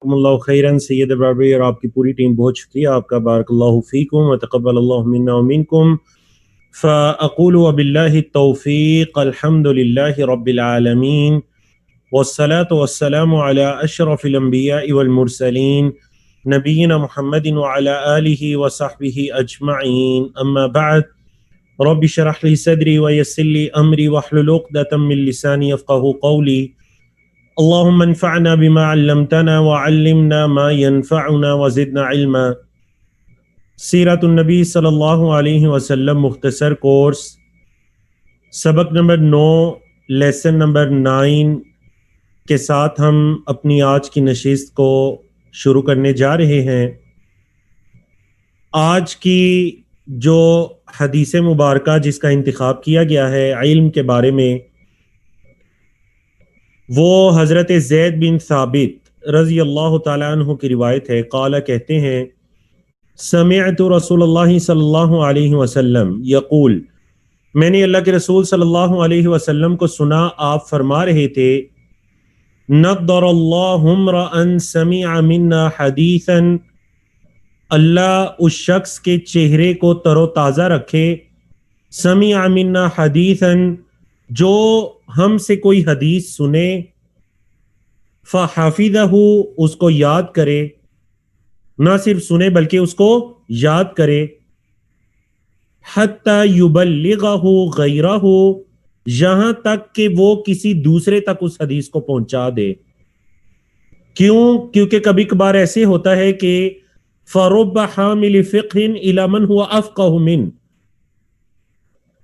اللہ خیرن سید ابرابی اور آپ کی پوری ٹیم بہت شکریہ آپ کا، بارک اللہ فیکم وتقبل اللہ منا ومنکم۔ فاقول وباللہ التوفیق، الحمد للہ رب العالمین، والصلاة والسلام علی اشرف الانبیاء والمرسلین، نبینا محمد وعلی آلہ وصحبہ اجمعین، اما بعد۔ رب اشرح لی صدری ویسر لی امری واحلل عقدۃ من لسانی یفقہوا قولی۔ اللهم انفعنا بما علمتنا وعلمنا ما ينفعنا وزدنا علما۔ سیرت النبی صلی اللہ علیہ وسلم مختصر کورس، سبق نمبر 9، لیسن نمبر 9 کے ساتھ ہم اپنی آج کی نشست کو شروع کرنے جا رہے ہیں۔ آج کی جو حدیث مبارکہ جس کا انتخاب کیا گیا ہے علم کے بارے میں، وہ حضرت زید بن ثابت رضی اللہ تعالیٰ عنہ کی روایت ہے۔ قال کہتے ہیں، سمعت رسول اللہ صلی اللہ علیہ وسلم یقول، میں نے اللہ کے رسول صلی اللہ علیہ وسلم کو سنا، آپ فرما رہے تھے، نضر اللہ امرأ سمع منا حدیثا، اللہ اس شخص کے چہرے کو تر و تازہ رکھے، سمع منا حدیثا، جو ہم سے کوئی حدیث سنے، فحافظہ، اس کو یاد کرے، نہ صرف سنے بلکہ اس کو یاد کرے، حتی یبلغہ غیرہ، یہاں تک کہ وہ کسی دوسرے تک اس حدیث کو پہنچا دے۔ کیونکہ کبھی کبھار ایسے ہوتا ہے کہ فرب حامل فقہ الی من هو افقہ من،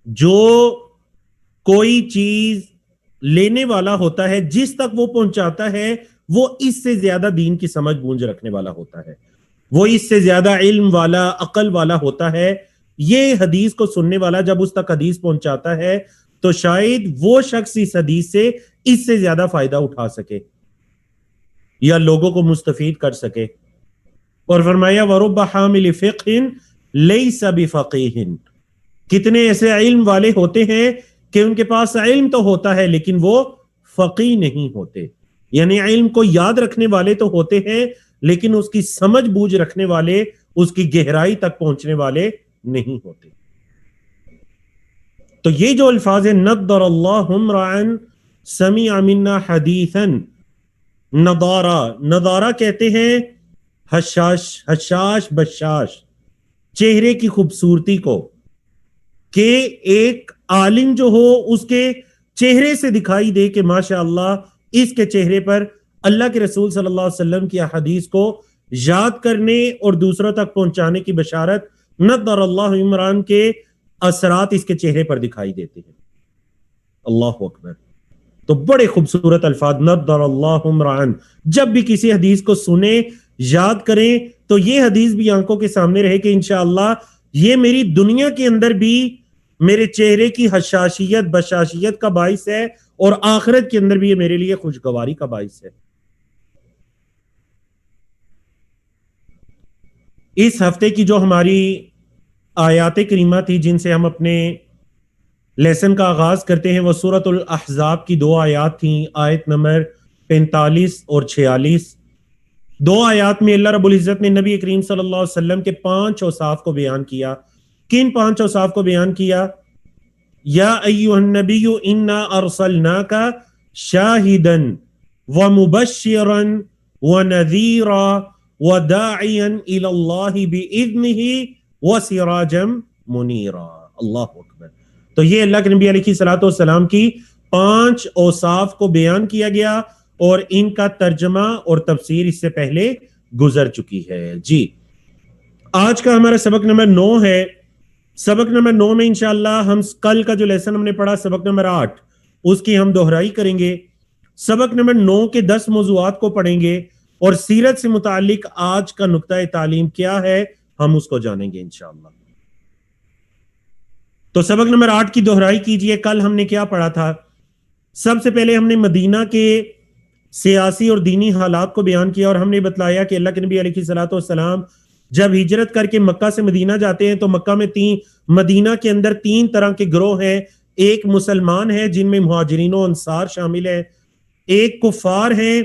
جو کوئی چیز لینے والا ہوتا ہے جس تک وہ پہنچاتا ہے وہ اس سے زیادہ دین کی سمجھ بوجھ رکھنے والا ہوتا ہے، وہ اس سے زیادہ علم والا، عقل والا ہوتا ہے۔ یہ حدیث کو سننے والا جب اس تک حدیث پہنچاتا ہے تو شاید وہ شخص اس حدیث سے اس سے زیادہ فائدہ اٹھا سکے یا لوگوں کو مستفید کر سکے۔ اور فرمایا وَرُبَّ حَامِلِ فِقْهٍ لَيْسَ بِفَقِيهٍ، کتنے ایسے علم والے ہوتے ہیں کہ ان کے پاس علم تو ہوتا ہے لیکن وہ فقیہ نہیں ہوتے، یعنی علم کو یاد رکھنے والے تو ہوتے ہیں لیکن اس کی سمجھ بوجھ رکھنے والے، اس کی گہرائی تک پہنچنے والے نہیں ہوتے۔ تو یہ جو الفاظ ہیں، نضر اللہ امرأ سمع منا حدیثا، نضارہ کہتے ہیں حشاش بشاش، چہرے کی خوبصورتی کو، کہ ایک عالم جو ہو اس کے چہرے سے دکھائی دے کہ ماشاءاللہ اس کے چہرے پر اللہ کے رسول صلی اللہ علیہ وسلم کی احادیث کو یاد کرنے اور دوسروں تک پہنچانے کی بشارت، نضر اللہ عمران کے اثرات اس کے چہرے پر دکھائی دیتے ہیں۔ اللہ اکبر۔ تو بڑے خوبصورت الفاظ، نضر اللہ عمران، جب بھی کسی حدیث کو سنیں، یاد کریں تو یہ حدیث بھی آنکھوں کے سامنے رہے کہ انشاءاللہ یہ میری دنیا کے اندر بھی میرے چہرے کی حشاشیت بشاشیت کا باعث ہے اور آخرت کے اندر بھی یہ میرے لیے خوشگواری کا باعث ہے۔ اس ہفتے کی جو ہماری آیات کریمہ تھی جن سے ہم اپنے لیسن کا آغاز کرتے ہیں، وہ سورۃ الاحزاب کی 2 آیات تھیں، آیت نمبر 45 اور 46۔ 2 آیات میں اللہ رب العزت نے نبی کریم صلی اللہ علیہ وسلم کے 5 اوصاف کو بیان کیا۔ کن 5 اوصاف کو بیان کیا؟ یا ایھا النبی انا ارسلناک شاہدا ومبشرا ونذیرا وداعیا الی اللہ باذنہ وسراجا منیرا۔ اللہ اکبر۔ تو یہ اللہ کے نبی علیہ الصلوۃ والسلام کی 5 اوصاف کو بیان کیا گیا اور ان کا ترجمہ اور تفسیر اس سے پہلے گزر چکی ہے۔ جی، آج کا ہمارا سبق نمبر 9 ہے۔ سبق نمبر 9 میں انشاءاللہ ہم کل کا جو لیسن ہم نے پڑھا سبق نمبر 8، اس کی ہم دہرائی کریں گے۔ سبق نمبر 9 کے 10 موضوعات کو پڑھیں گے اور سیرت سے متعلق آج کا نقطہ تعلیم کیا ہے ہم اس کو جانیں گے انشاءاللہ۔ تو سبق نمبر 8 کی دہرائی کیجئے۔ کل ہم نے کیا پڑھا تھا؟ سب سے پہلے ہم نے مدینہ کے سیاسی اور دینی حالات کو بیان کیا اور ہم نے بتلایا کہ اللہ کے نبی علیہ الصلوۃ والسلام جب ہجرت کر کے مکہ سے مدینہ جاتے ہیں تو مکہ میں مدینہ کے اندر 3 طرح کے گروہ ہیں۔ ایک مسلمان ہیں جن میں مہاجرین و انصار شامل ہیں، ایک کفار ہیں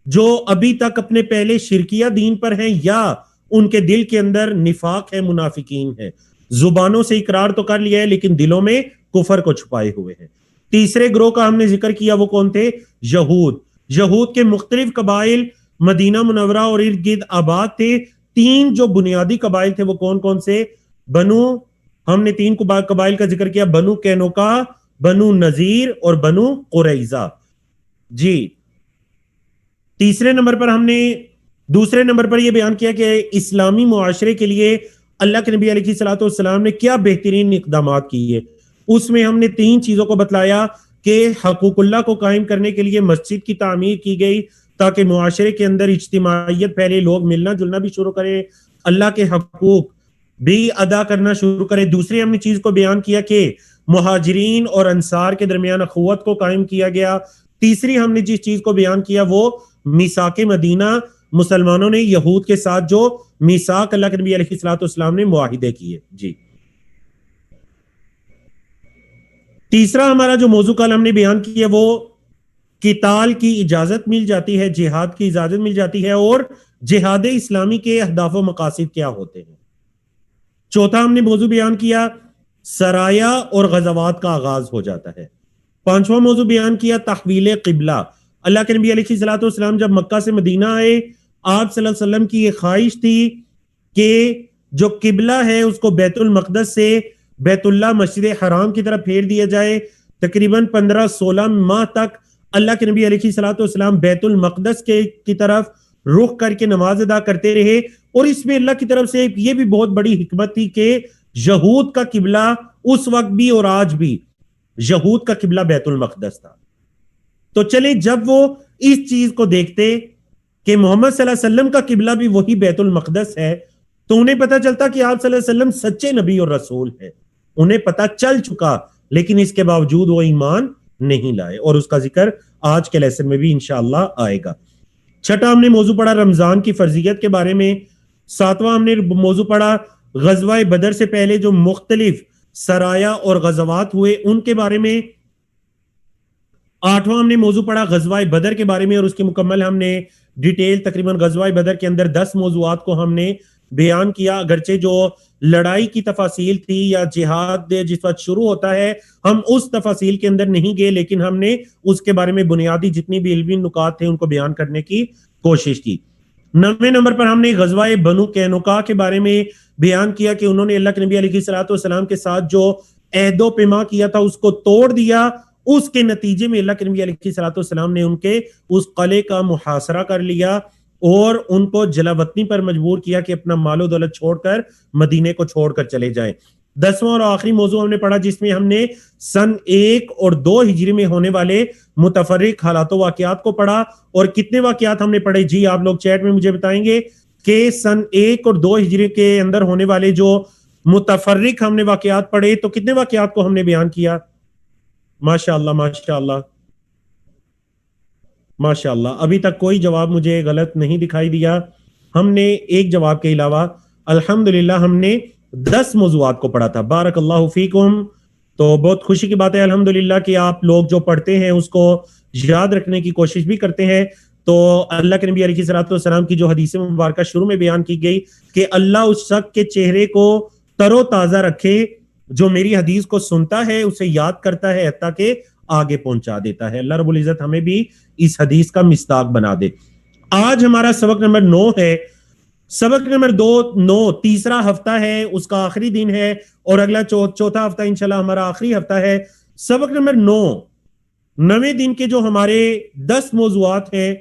جو ابھی تک اپنے پہلے شرکیہ دین پر ہیں یا ان کے دل کے اندر نفاق ہے، منافقین ہے، زبانوں سے اقرار تو کر لیا ہے لیکن دلوں میں کفر کو چھپائے ہوئے ہیں۔ تیسرے گروہ کا ہم نے ذکر کیا، وہ کون تھے؟ یہود کے مختلف قبائل مدینہ منورہ اور ارد گرد آباد تھے۔ تین جو بنیادی قبائل تھے وہ کون کون سے؟ ہم نے تین قبائل کا ذکر کیا، بنو کینوکا، بنو نذیر اور بنو قریظہ۔ جی، دوسرے نمبر پر یہ بیان کیا کہ اسلامی معاشرے کے لیے اللہ کے نبی علیہ الصلوۃ والسلام نے کیا بہترین اقدامات کیے۔ اس میں ہم نے تین چیزوں کو بتلایا کہ حقوق اللہ کو قائم کرنے کے لیے مسجد کی تعمیر کی گئی تاکہ معاشرے کے اندر اجتماعیت پھیلے، لوگ ملنا جلنا بھی شروع کریں، اللہ کے حقوق بھی ادا کرنا شروع کریں۔ دوسری ہم نے چیز کو بیان کیا کہ مہاجرین اور انصار کے درمیان اخوت کو قائم کیا گیا۔ تیسری ہم نے جس چیز کو بیان کیا وہ میثاق مدینہ، مسلمانوں نے یہود کے ساتھ جو میثاق اللہ کے نبی علیہ الصلوۃ والسلام نے معاہدے کیے۔ جی، تیسرا ہمارا جو موضوع کل ہم نے بیان کیا وہ قتال کی اجازت مل جاتی ہے، جہاد کی اجازت مل جاتی ہے، اور جہاد اسلامی کے اہداف و مقاصد کیا ہوتے ہیں۔ چوتھا ہم نے موضوع بیان کیا سرایا اور غزوات کا آغاز ہو جاتا ہے۔ پانچواں موضوع بیان کیا تحویل قبلہ۔ اللہ کے نبی علیہ الصلوۃ والسلام جب مکہ سے مدینہ آئے، آپ صلی اللہ علیہ وسلم کی یہ خواہش تھی کہ جو قبلہ ہے اس کو بیت المقدس سے بیت اللہ مسجد حرام کی طرف پھیر دیا جائے۔ تقریباً 15-16 ماہ تک اللہ کے نبی علیہ الصلوۃ والسلام بیت المقدس کی طرف رخ کر کے نماز ادا کرتے رہے، اور اس میں اللہ کی طرف سے یہ بھی بہت بڑی حکمت تھی کہ یہود کا قبلہ اس وقت بھی اور آج بھی یہود کا قبلہ بیت المقدس تھا۔ تو چلے جب وہ اس چیز کو دیکھتے کہ محمد صلی اللہ علیہ وسلم کا قبلہ بھی وہی بیت المقدس ہے، تو انہیں پتہ چلتا کہ آپ صلی اللہ علیہ وسلم سچے نبی اور رسول ہیں۔ انہیں پتہ چل چکا، لیکن اس کے باوجود وہ ایمان نہیں لائے، اور اس کا ذکر آج کے لیسن میں بھی انشاءاللہ آئے گا۔ چھٹا ہم نے موضوع پڑھا رمضان کی فرضیت کے بارے میں۔ ساتواں ہم نے موضوع پڑھا غزوہ بدر سے پہلے جو مختلف سرایا اور غزوات ہوئے ان کے بارے میں۔ آٹھواں ہم نے موضوع پڑھا غزوہ بدر کے بارے میں، اور اس کی مکمل ہم نے ڈیٹیل تقریباً غزوہ بدر کے اندر 10 موضوعات کو ہم نے بیان کیا۔ اگرچہ جو لڑائی کی تفاصیل تھی یا جہاد جس وقت شروع ہوتا ہے ہم اس تفاصیل کے اندر نہیں گئے، لیکن ہم نے اس کے بارے میں بنیادی جتنی بھی علمی نکات تھے ان کو بیان کرنے کی کوشش کی۔ 9ویں نمبر پر ہم نے غزوہ بنو کینوکا کے بارے میں بیان کیا کہ انہوں نے اللہ کے نبی علیہ الصلوۃ والسلام کے ساتھ جو عہد و پیما کیا تھا اس کو توڑ دیا۔ اس کے نتیجے میں اللہ کے نبی علیہ الصلوۃ والسلام نے ان کے اس قلعے کا محاصرہ کر لیا اور ان کو جلا وطنی پر مجبور کیا کہ اپنا مال و دولت چھوڑ کر مدینے کو چھوڑ کر چلے جائیں۔ 10واں اور آخری موضوع ہم نے پڑھا جس میں ہم نے سن 1 اور 2 ہجری میں ہونے والے متفرق حالات و واقعات کو پڑھا۔ اور کتنے واقعات ہم نے پڑھے؟ جی آپ لوگ چیٹ میں مجھے بتائیں گے کہ سن 1 اور 2 ہجری کے اندر ہونے والے جو متفرق ہم نے واقعات پڑھے تو کتنے واقعات کو ہم نے بیان کیا؟ ماشاءاللہ ماشاءاللہ ماشاءاللہ، ابھی تک کوئی جواب مجھے غلط نہیں دکھائی دیا۔ ہم نے ایک جواب کے علاوہ الحمدللہ ہم نے 10 موضوعات کو پڑھا تھا۔ بارک اللہ فیکم۔ تو بہت خوشی کی بات ہے الحمدللہ کہ آپ لوگ جو پڑھتے ہیں اس کو یاد رکھنے کی کوشش بھی کرتے ہیں۔ تو اللہ کے نبی علیہ الصلوۃ والسلام کی جو حدیث مبارکہ شروع میں بیان کی گئی کہ اللہ اس شخص کے چہرے کو تر و تازہ رکھے جو میری حدیث کو سنتا ہے، اسے یاد کرتا ہے حتیٰ کہ آگے پہنچا دیتا ہے۔ اللہ رب العزت ہمیں بھی اس حدیث کا مصداق بنا دے۔ آج ہمارا سبق نمبر 9 ہے۔ سبق نمبر 9 تیسرا ہفتہ ہے، اس کا آخری دن ہے، اور اگلا چوتھا ہفتہ انشاءاللہ ہمارا آخری ہفتہ ہے۔ سبق نمبر 9ویں دن کے جو ہمارے 10 موضوعات ہیں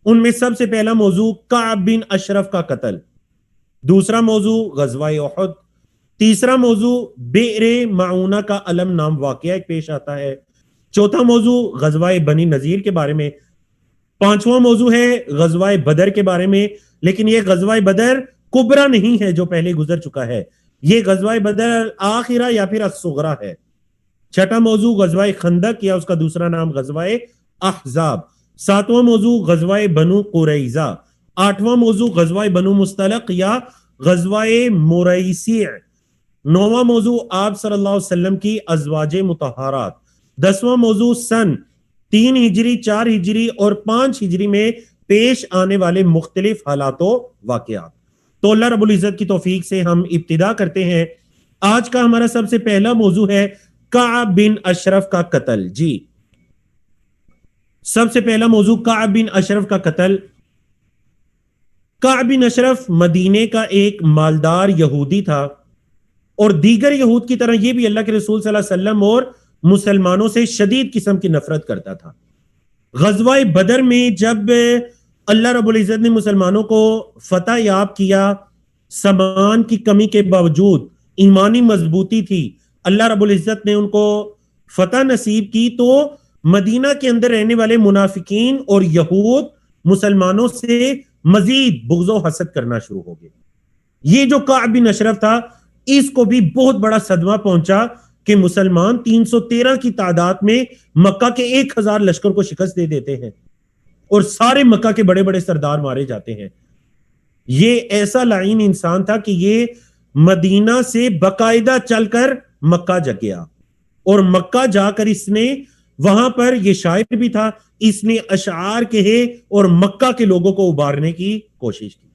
ان میں سب سے پہلا موضوع کعب بن اشرف کا قتل، دوسرا موضوع غزوہ احد، تیسرا موضوع بئر معونہ کا علم نام واقعہ ایک پیش آتا ہے، چوتھا موضوع غزوہ بنی نذیر کے بارے میں، پانچواں موضوع ہے غزوہ بدر کے بارے میں، لیکن یہ غزوہ بدر کبرا نہیں ہے جو پہلے گزر چکا ہے، یہ غزوہ بدر آخرہ یا پھر الصغرا ہے۔ چھٹا موضوع غزوہ خندق یا اس کا دوسرا نام غزوہ احزاب، ساتواں موضوع غزوہ بنو قریظہ، آٹھواں موضوع غزوہ بنو مستلق یا غزوہ مریسیع، نوواں موضوع آپ صلی اللہ علیہ وسلم کی ازواج مطہرات، 10واں موضوع سن 3 ہجری 4 ہجری اور 5 ہجری میں پیش آنے والے مختلف حالات و واقعات۔ تو اللہ رب العزت کی توفیق سے ہم ابتدا کرتے ہیں۔ آج کا ہمارا سب سے پہلا موضوع ہے کعب بن اشرف کا قتل۔ جی، سب سے پہلا موضوع کعب بن اشرف کا قتل۔ کعب بن اشرف مدینے کا ایک مالدار یہودی تھا، اور دیگر یہود کی طرح یہ بھی اللہ کے رسول صلی اللہ علیہ وسلم اور مسلمانوں سے شدید قسم کی نفرت کرتا تھا۔ غزوہ بدر میں جب اللہ رب العزت نے مسلمانوں کو فتح یاب کیا، سامان کی کمی کے باوجود ایمانی مضبوطی تھی، اللہ رب العزت نے ان کو فتح نصیب کی، تو مدینہ کے اندر رہنے والے منافقین اور یہود مسلمانوں سے مزید بغض و حسد کرنا شروع ہو گئے۔ یہ جو کعب بن اشرف تھا، اس کو بھی بہت بڑا صدمہ پہنچا کہ مسلمان 313 کی تعداد میں مکہ کے 1000 لشکر کو شکست دے دیتے ہیں اور سارے مکہ کے بڑے بڑے سردار مارے جاتے ہیں۔ یہ ایسا لعین انسان تھا کہ یہ مدینہ سے باقاعدہ چل کر مکہ جا گیا، اور مکہ جا کر اس نے وہاں پر، یہ شاعر بھی تھا، اس نے اشعار کہے اور مکہ کے لوگوں کو ابارنے کی کوشش کی۔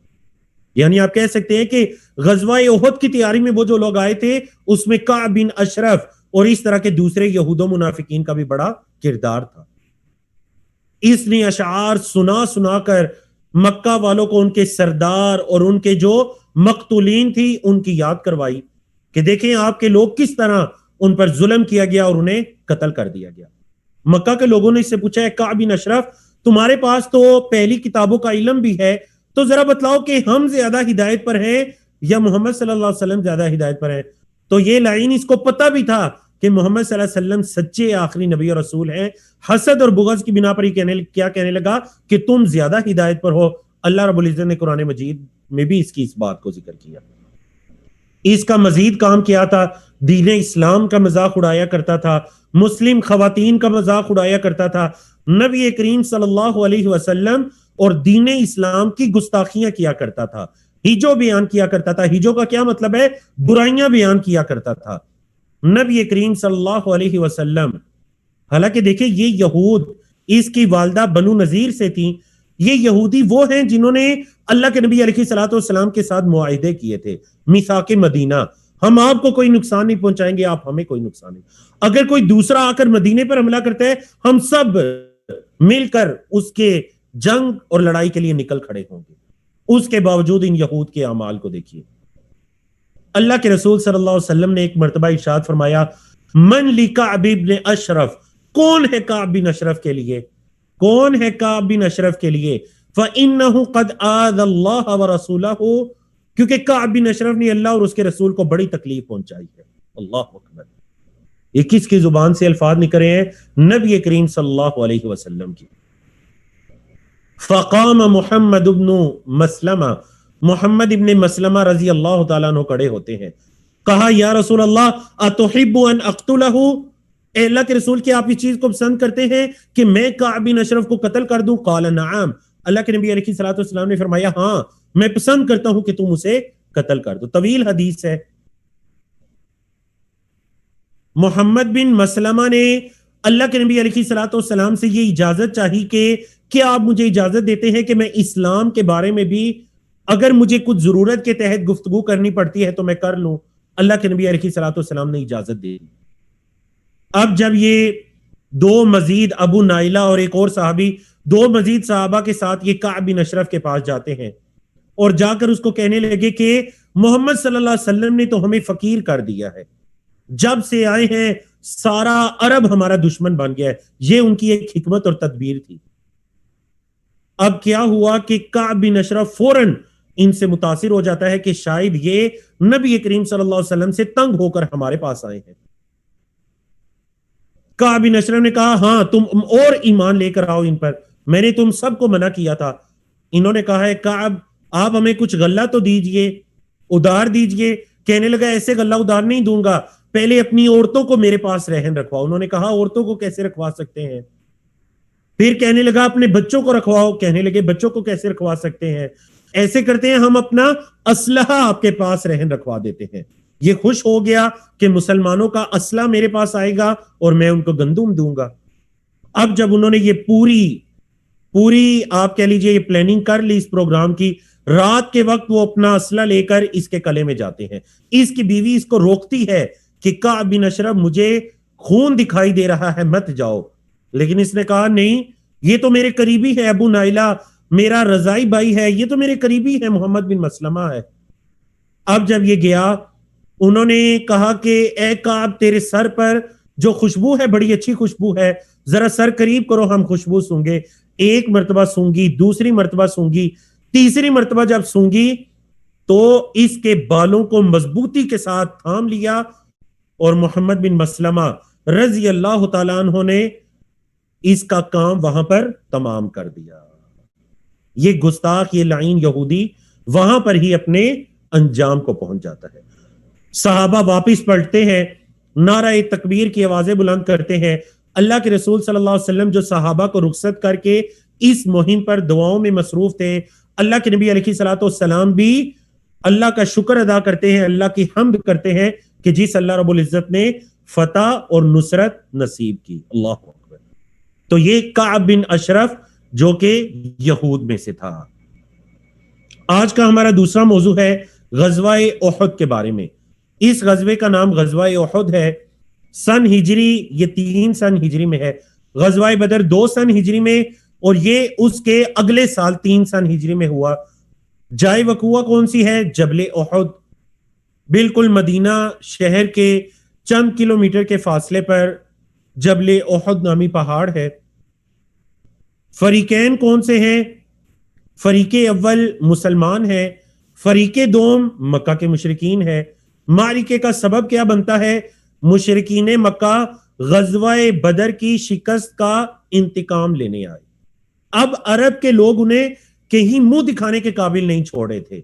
یعنی آپ کہہ سکتے ہیں کہ غزوہ احد کی تیاری میں وہ جو لوگ آئے تھے، اس میں کعب بن اشرف اور اس طرح کے دوسرے یہود و منافقین کا بھی بڑا کردار تھا۔ اس نے اشعار سنا کر مکہ والوں کو ان کے سردار اور ان کے جو مقتولین تھی ان کی یاد کروائی کہ دیکھیں آپ کے لوگ کس طرح ان پر ظلم کیا گیا اور انہیں قتل کر دیا گیا۔ مکہ کے لوگوں نے اس سے پوچھا ہے کعب بن اشرف، تمہارے پاس تو پہلی کتابوں کا علم بھی ہے، تو ذرا بتلاؤ کہ ہم زیادہ ہدایت پر ہیں یا محمد صلی اللہ علیہ وسلم زیادہ ہدایت پر ہیں؟ تو یہ لائن اس کو پتہ بھی تھا کہ محمد صلی اللہ علیہ وسلم سچے آخری نبی اور رسول ہیں۔ حسد اور بغض کی بنا پر یہ کہنے لگا کہ تم زیادہ ہدایت پر ہو۔ اللہ رب العزت نے قرآن مجید میں بھی اس بات کو ذکر کیا۔ اس کا مزید کام کیا تھا، دین اسلام کا مذاق اڑایا کرتا تھا، مسلم خواتین کا مذاق اڑایا کرتا تھا، نبی کریم صلی اللہ علیہ وسلم اور دین اسلام کی گستاخیاں کیا کرتا تھا، ہجو بیان کیا کرتا تھا۔ ہجو کا کیا مطلب ہے؟ برائیاں بیان کیا کرتا تھا نبی کریم صلی اللہ علیہ وسلم۔ حالانکہ دیکھیں یہ یہود، اس کی والدہ بنو نذیر سے تھیں۔ یہ یہودی وہ ہیں جنہوں نے اللہ کے نبی علیہ الصلوۃ والسلام کے ساتھ معاہدے کیے تھے، میثاق مدینہ، ہم آپ کو کوئی نقصان نہیں پہنچائیں گے، آپ ہمیں کوئی نقصان نہیں۔ اگر کوئی دوسرا آ کر مدینے پر حملہ کرتا ہے، ہم سب مل کر اس کے جنگ اور لڑائی کے لیے نکل کھڑے ہوں گے۔ اس کے باوجود ان یہود کے اعمال کو دیکھیے۔ اللہ کے رسول صلی اللہ علیہ وسلم نے ایک مرتبہ ارشاد فرمایا، من لکعب بن اشرف، کون ہے کعب بن اشرف کے لیے؟ کون ہے کعب بن اشرف کے لیے؟ فَإِنَّهُ قَدْ آذَى اللَّهَ وَرَسُولَهُ، کیونکہ کعب بن اشرف نے اللہ اور اس کے رسول کو بڑی تکلیف پہنچائی ہے۔ اللہ اکبر، یہ کس کی زبان سے الفاظ نکلے ہیں؟ نبی کریم صلی اللہ علیہ وسلم کی۔ فقام محمد ابن مسلمہ، محمد ابن مسلمہ رضی اللہ تعالیٰ عنہ کھڑے ہوتے ہیں، کہا یا رسول اللہ اتحب ان اقتلہ، اے اللہ کے رسول کیا آپ اس چیز کو پسند کرتے ہیں کہ میں کعب بن اشرف کو قتل کر دوں؟ قال نعم، اللہ کے نبی علیہ الصلوۃ والسلام نے فرمایا ہاں میں پسند کرتا ہوں کہ تم اسے قتل کر دو۔ طویل حدیث ہے۔ محمد بن مسلمہ نے اللہ کے نبی علیہ الصلوۃ والسلام سے یہ اجازت چاہی کہ کیا آپ مجھے اجازت دیتے ہیں کہ میں اسلام کے بارے میں بھی اگر مجھے کچھ ضرورت کے تحت گفتگو کرنی پڑتی ہے تو میں کر لوں؟ اللہ کے نبی علیہ الصلوۃ والسلام نے اجازت دے دی۔ اب جب یہ دو مزید، ابو نائلہ اور ایک اور صحابی، دو مزید صحابہ کے ساتھ یہ کعب بن اشرف کے پاس جاتے ہیں اور جا کر اس کو کہنے لگے کہ محمد صلی اللہ علیہ وسلم نے تو ہمیں فقیر کر دیا ہے، جب سے آئے ہیں سارا عرب ہمارا دشمن بن گیا ہے۔ یہ ان کی ایک حکمت اور تدبیر تھی۔ اب کیا ہوا کہ کعب بن اشرف فوراً ان سے متاثر ہو جاتا ہے کہ شاید یہ نبی کریم صلی اللہ علیہ وسلم سے تنگ ہو کر ہمارے پاس آئے ہیں۔ کعب بن اشرف نے کہا ہاں تم اور ایمان لے کر آؤ ان پر، میں نے تم سب کو منع کیا تھا۔ انہوں نے کہا ہے کعب آپ ہمیں کچھ غلہ تو دیجئے، ادار دیجئے۔ کہنے لگا ایسے غلہ ادار نہیں دوں گا، پہلے اپنی عورتوں کو میرے پاس رہن رکھواؤ۔ انہوں نے کہا عورتوں کو کیسے رکھوا سکتے ہیں؟ پھر کہنے لگا اپنے بچوں کو رکھواؤ۔ کہنے لگے بچوں کو کیسے رکھوا سکتے ہیں؟ ایسے کرتے ہیں ہم اپنا اسلحہ آپ کے پاس رہن رکھوا دیتے ہیں۔ یہ خوش ہو گیا کہ مسلمانوں کا اسلحہ میرے پاس آئے گا اور میں ان کو گندم دوں گا۔ اب جب انہوں نے یہ پوری پوری آپ کہہ لیجئے یہ پلاننگ کر لی اس پروگرام کی. رات کے وقت وہ اپنا اسلحہ لے کر اس کے کلے میں جاتے ہیں. اس کی بیوی اس کو روکتی ہے کہ کعب بن اشرف مجھے خون دکھائی دے رہا ہے مت جاؤ، لیکن اس نے کہا نہیں، یہ تو میرے قریبی ہے، ابو نائلہ میرا رضائی بھائی ہے، یہ تو میرے قریبی ہے، محمد بن مسلمہ ہے. اب جب یہ گیا انہوں نے کہا کہ اے کعب تیرے سر پر جو خوشبو ہے بڑی اچھی خوشبو ہے، ذرا سر قریب کرو ہم خوشبو سونگے. ایک مرتبہ سونگی، دوسری مرتبہ سونگی، تیسری مرتبہ جب سونگی تو اس کے بالوں کو مضبوطی کے ساتھ تھام لیا اور محمد بن مسلمہ رضی اللہ تعالیٰ عنہ نے اس کا کام وہاں پر تمام کر دیا. یہ گستاخ، یہ لعین یہودی وہاں پر ہی اپنے انجام کو پہنچ جاتا ہے. صحابہ واپس پلٹتے ہیں، نعرہ تکبیر کی آوازیں بلند کرتے ہیں. اللہ کے رسول صلی اللہ علیہ وسلم جو صحابہ کو رخصت کر کے اس مہم پر دعاؤں میں مصروف تھے، اللہ کے نبی علیہ الصلوۃ والسلام بھی اللہ کا شکر ادا کرتے ہیں، اللہ کی حمد کرتے ہیں کہ جس اللہ رب العزت نے فتح اور نصرت نصیب کی. اللہ اکبر. تو یہ کعب بن اشرف جو کہ یہود میں سے تھا. آج کا ہمارا دوسرا موضوع ہے غزوہ احد کے بارے میں. اس غزوے کا نام غزوہ احد ہے. سن ہجری یہ 3 سن ہجری میں ہے. غزوہ بدر 2 سن ہجری میں اور یہ اس کے اگلے سال 3 سن ہجری میں ہوا. جائے وقوع کون سی ہے؟ جبل احد. بالکل مدینہ شہر کے چند کلومیٹر کے فاصلے پر جبل احد نامی پہاڑ ہے. فریقین کون سے ہیں؟ فریق اول مسلمان ہے، فریق دوم مکہ کے مشرکین ہے. معرکے کا سبب کیا بنتا ہے؟ مشرکین مکہ غزوہ بدر کی شکست کا انتقام لینے آئے. اب عرب کے لوگ انہیں کہیں منہ دکھانے کے قابل نہیں چھوڑے تھے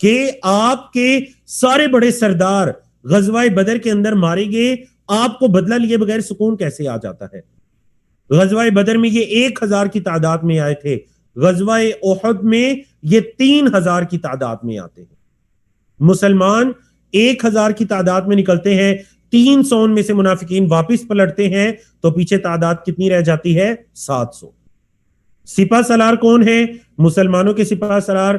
کہ آپ کے سارے بڑے سردار غزوہ بدر کے اندر مارے گئے، آپ کو بدلہ لیے بغیر سکون کیسے آ جاتا ہے؟ غزوہ بدر میں یہ 1000 کی تعداد میں آئے تھے، غزوہ احد میں یہ 3000 کی تعداد میں آتے ہیں. مسلمان 1000 کی تعداد میں نکلتے ہیں، 300 میں سے منافقین واپس پلٹتے ہیں تو پیچھے تعداد کتنی رہ جاتی ہے؟ 700. سپہ سالار کون ہے؟ مسلمانوں کے سپہ سالار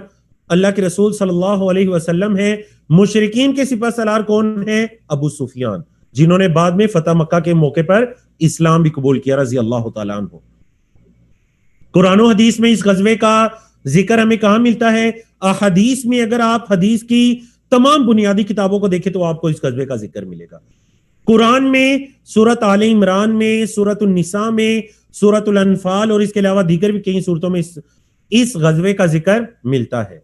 اللہ کے رسول صلی اللہ علیہ وسلم ہیں. مشرکین کے سپہ سالار کون ہیں؟ ابو سفیان، جنہوں نے بعد میں فتح مکہ کے موقع پر اسلام بھی قبول کیا رضی اللہ تعالیٰ عنہ. قرآن و حدیث میں اس غزوے کا ذکر ہمیں کہاں ملتا ہے؟ احادیث میں اگر آپ حدیث کی تمام بنیادی کتابوں کو دیکھیں تو آپ کو اس غزوے کا ذکر ملے گا. قرآن میں سورۃ آل عمران میں، سورۃ النساء میں، سورۃ الانفال اور اس کے علاوہ دیگر بھی کئی سورتوں میں اس غزوے کا ذکر ملتا ہے.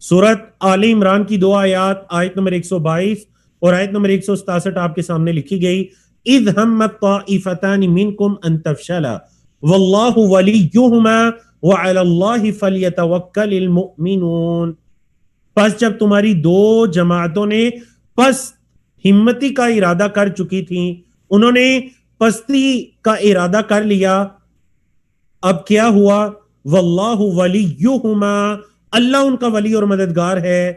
سورۃ آل عمران کی 2 آیات، آیت نمبر 122 اور آیت نمبر 167 آپ کے سامنے لکھی گئی. اذ ہمت طائفتان منکم ان تفشلا واللہ ولیہما وعلی اللہ فلیتوکل المؤمنون. پس جب تمہاری 2 جماعتوں نے پس ہمتی کا ارادہ کر چکی تھیں، انہوں نے پستی کا ارادہ کر لیا، اب کیا ہوا؟ واللہ ولیہما، اللہ ان کا ولی اور مددگار ہے.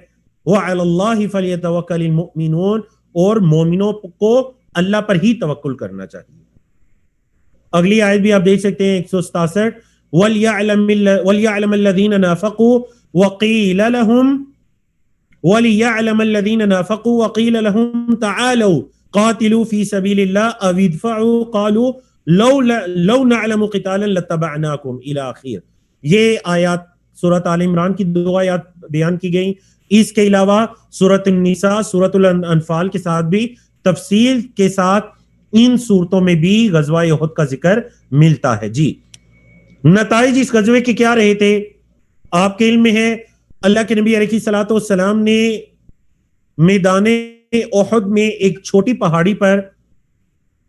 وعلی اللہ فلیتوکل المؤمنون، اور مومنوں کو اللہ پر ہی توکل کرنا چاہیے. اگلی آیت بھی آپ دیکھ سکتے ہیں 167. وَلْيَعْلَمَ الَّذِينَ نَافَقُوا وَقِيلَ نَافَقُوا وَقِيلَ لَهُمْ تَعَالَوْا قَاتِلُوا فِي سَبِيلِ اللَّهِ أَوِ ادْفَعُوا قَالُوا لَوْ نَعْلَمُ قِتَالًا لَاتَّبَعْنَاكُمْ إِلَى آخِرِ. یہ آیات سورۃ آل عمران کی 2 آیات بیان کی گئیں. اس کے علاوہ سورۃ النساء، سورۃ الانفال کے ساتھ بھی تفصیل کے ساتھ ان صورتوں میں بھی غزوہ احد کا ذکر ملتا ہے. جی، نتائج اس غزوے کے کیا رہے تھے؟ آپ کے علم میں ہے اللہ کے نبی علیہ الصلوۃ والسلام نے میدان احد میں ایک چھوٹی پہاڑی پر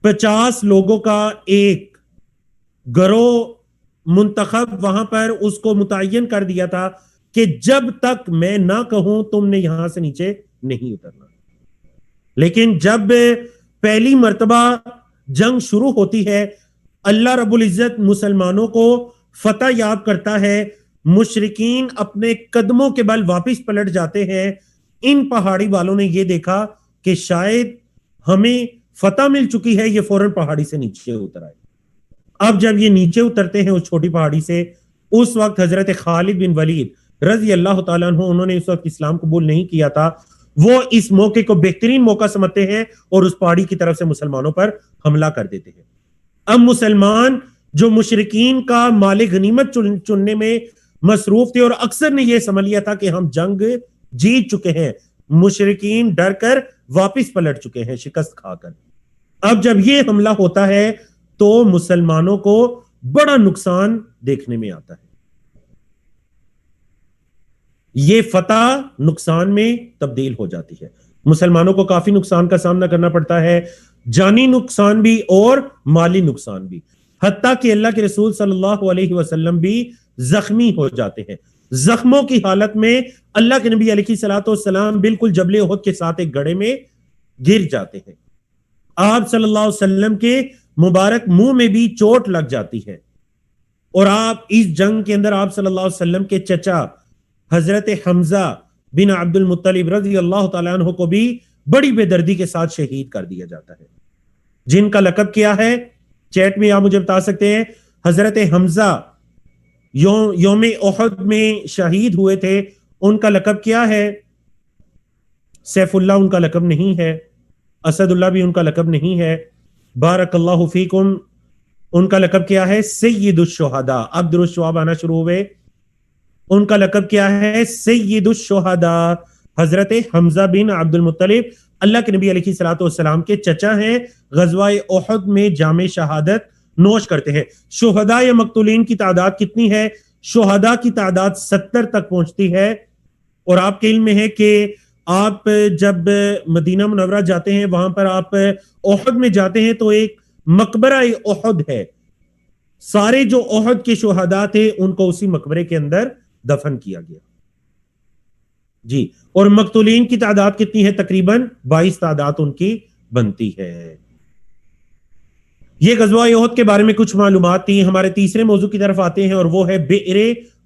50 لوگوں کا ایک گروہ منتخب وہاں پر اس کو متعین کر دیا تھا کہ جب تک میں نہ کہوں تم نے یہاں سے نیچے نہیں اترنا. لیکن جب پہلی مرتبہ جنگ شروع ہوتی ہے، اللہ رب العزت مسلمانوں کو فتح یاب کرتا ہے، مشرکین اپنے قدموں کے بل واپس پلٹ جاتے ہیں. ان پہاڑی والوں نے یہ دیکھا کہ شاید ہمیں فتح مل چکی ہے، یہ فوراً پہاڑی سے نیچے اتر آئے. اب جب یہ نیچے اترتے ہیں اس چھوٹی پہاڑی سے اس وقت حضرت خالد بن ولید رضی اللہ تعالیٰ عنہ انہوں نے اس وقت اسلام قبول نہیں کیا تھا، وہ اس موقع کو بہترین موقع سمجھتے ہیں اور اس پہاڑی کی طرف سے مسلمانوں پر حملہ کر دیتے ہیں۔ اب مسلمان جو مشرکین کا مال غنیمت چننے میں مصروف تھے اور اکثر نے یہ سمجھ لیا تھا کہ ہم جنگ جیت چکے ہیں، مشرکین ڈر کر واپس پلٹ چکے ہیں شکست کھا کر۔ اب جب یہ حملہ ہوتا ہے تو مسلمانوں کو بڑا نقصان دیکھنے میں آتا ہے، یہ فتح نقصان میں تبدیل ہو جاتی ہے، مسلمانوں کو کافی نقصان کا سامنا کرنا پڑتا ہے، جانی نقصان بھی اور مالی نقصان بھی، حتیٰ کہ اللہ کے رسول صلی اللہ علیہ وسلم بھی زخمی ہو جاتے ہیں۔ زخموں کی حالت میں اللہ کے نبی علیہ الصلوۃ والسلام بالکل جبل احد کے ساتھ ایک گڑھے میں گر جاتے ہیں، آپ صلی اللہ علیہ وسلم کے مبارک منہ میں بھی چوٹ لگ جاتی ہے، اور آپ اس جنگ کے اندر آپ صلی اللہ علیہ وسلم کے چچا حضرت حمزہ بن عبد المطلب رضی اللہ تعالیٰ عنہ کو بھی بڑی بے دردی کے ساتھ شہید کر دیا جاتا ہے، جن کا لقب کیا ہے، چیٹ میں آپ مجھے بتا سکتے ہیں۔ حضرت حمزہ یوم احد میں شہید ہوئے تھے، ان کا لقب کیا ہے؟ سیف اللہ ان کا لقب نہیں ہے، اسد اللہ بھی ان کا لقب نہیں ہے، بارک اللہ فیکم ان کا لقب کیا ہے؟ سید الشہداء۔ اب درست جواب آنا شروع ہوئے، ان کا لقب کیا ہے؟ سید الشہداء۔ حضرت حمزہ بن عبد المطلب اللہ کے نبی علیہ الصلوۃ والسلام کے چچا ہیں، غزوہ احد میں جام شہادت نوش کرتے ہیں۔ شہداء یا مقتولین کی تعداد کتنی ہے؟ شہداء کی تعداد 70 تک پہنچتی ہے، اور آپ کے علم میں ہے کہ آپ جب مدینہ منورہ جاتے ہیں، وہاں پر آپ احد میں جاتے ہیں تو ایک مقبرہ احد ہے، سارے جو احد کے شہداء تھے ان کو اسی مقبرے کے اندر دفن کیا گیا جی۔ اور مقتولین کی تعداد کتنی ہے؟ تقریباً 22 تعداد ان کی بنتی ہے۔ یہ غزوہ احد کے بارے میں کچھ معلومات تھی۔ ہمارے تیسرے موضوع کی طرف آتے ہیں، اور وہ ہے بئر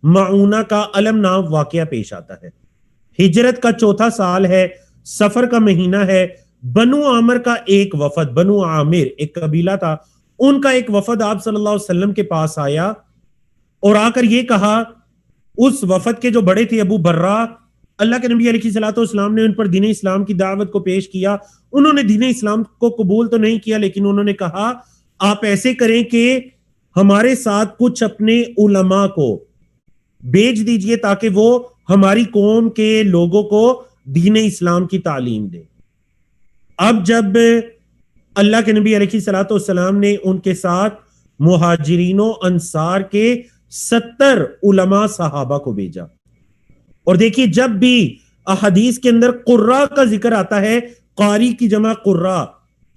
معونہ کا المناک واقعہ پیش آتا ہے۔ ہجرت کا 4تھا سال ہے، سفر کا مہینہ ہے، بنو عامر کا ایک وفد، بنو عامر ایک قبیلہ تھا، ان کا ایک وفد آپ صلی اللہ علیہ وسلم کے پاس آیا اور آ کر یہ کہا، اس وفد کے جو بڑے تھے ابو برہ، اللہ کے نبی علیہ الصلوۃ والسلام نے ان پر دین اسلام کی دعوت کو پیش کیا، انہوں نے دین اسلام کو قبول تو نہیں کیا، لیکن انہوں نے کہا آپ ایسے کریں کہ ہمارے ساتھ کچھ اپنے علماء کو بھیج دیجئے تاکہ وہ ہماری قوم کے لوگوں کو دین اسلام کی تعلیم دیں۔ اب جب اللہ کے نبی علیہ الصلوۃ والسلام نے ان کے ساتھ مہاجرین و انصار کے 70 علماء صحابہ کو بھیجا، اور دیکھیے جب بھی احادیث کے اندر قراء کا ذکر آتا ہے، قاری کی جمع قراء،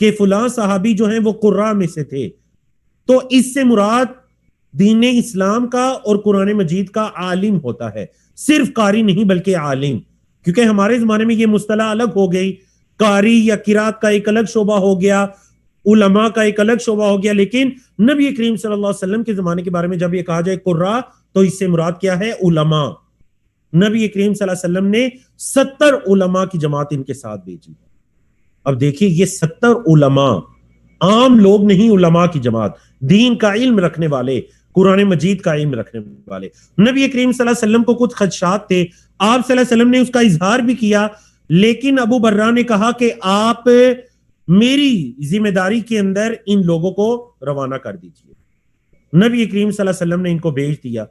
کہ فلاں صحابی جو ہیں وہ قراء میں سے تھے، تو اس سے مراد دین اسلام کا اور قرآن مجید کا عالم ہوتا ہے، صرف قاری نہیں بلکہ عالم، کیونکہ ہمارے زمانے میں یہ مصطلح الگ ہو گئی، قاری یا قرات کا ایک الگ شعبہ ہو گیا، علماء کا ایک الگ شعبہ ہو گیا، لیکن نبی کریم صلی اللہ علیہ وسلم کے زمانے کے بارے میں جب یہ کہا جائے قراء تو اس سے مراد کیا ہے؟ علماء۔ نبی کریم صلی اللہ علیہ وسلم نے 70 علماء کی جماعت ان کے ساتھ بھیجی۔ اب دیکھیے یہ 70 علماء عام لوگ نہیں، علماء کی جماعت، دین کا علم رکھنے والے، قرآن مجید کا علم رکھنے والے۔ نبی کریم صلی اللہ علیہ وسلم کو کچھ خدشات تھے، آپ صلی اللہ علیہ وسلم نے اس کا اظہار بھی کیا، لیکن ابو برہ نے کہا کہ آپ میری ذمہ داری کے اندر ان لوگوں کو روانہ کر دیجئے۔ نبی کریم صلی اللہ علیہ وسلم نے ان کو بھیج دیا۔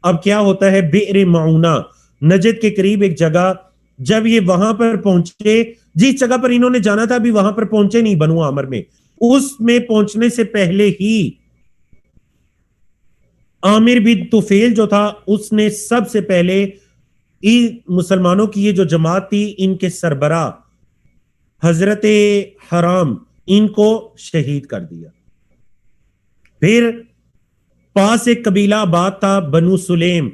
اب کیا ہوتا ہے؟ بئر معونہ نجد کے قریب ایک جگہ، جب یہ وہاں پر پہنچے، جس جگہ پر انہوں نے جانا تھا ابھی وہاں پر پہنچے نہیں، بنو عامر میں، اس میں پہنچنے سے پہلے ہی عامر بن طفیل جو تھا اس نے سب سے پہلے مسلمانوں کی یہ جو جماعت تھی ان کے سربراہ حضرت حرام ان کو شہید کر دیا۔ پھر پاس ایک قبیلہ آباد تھا بنو سلیم،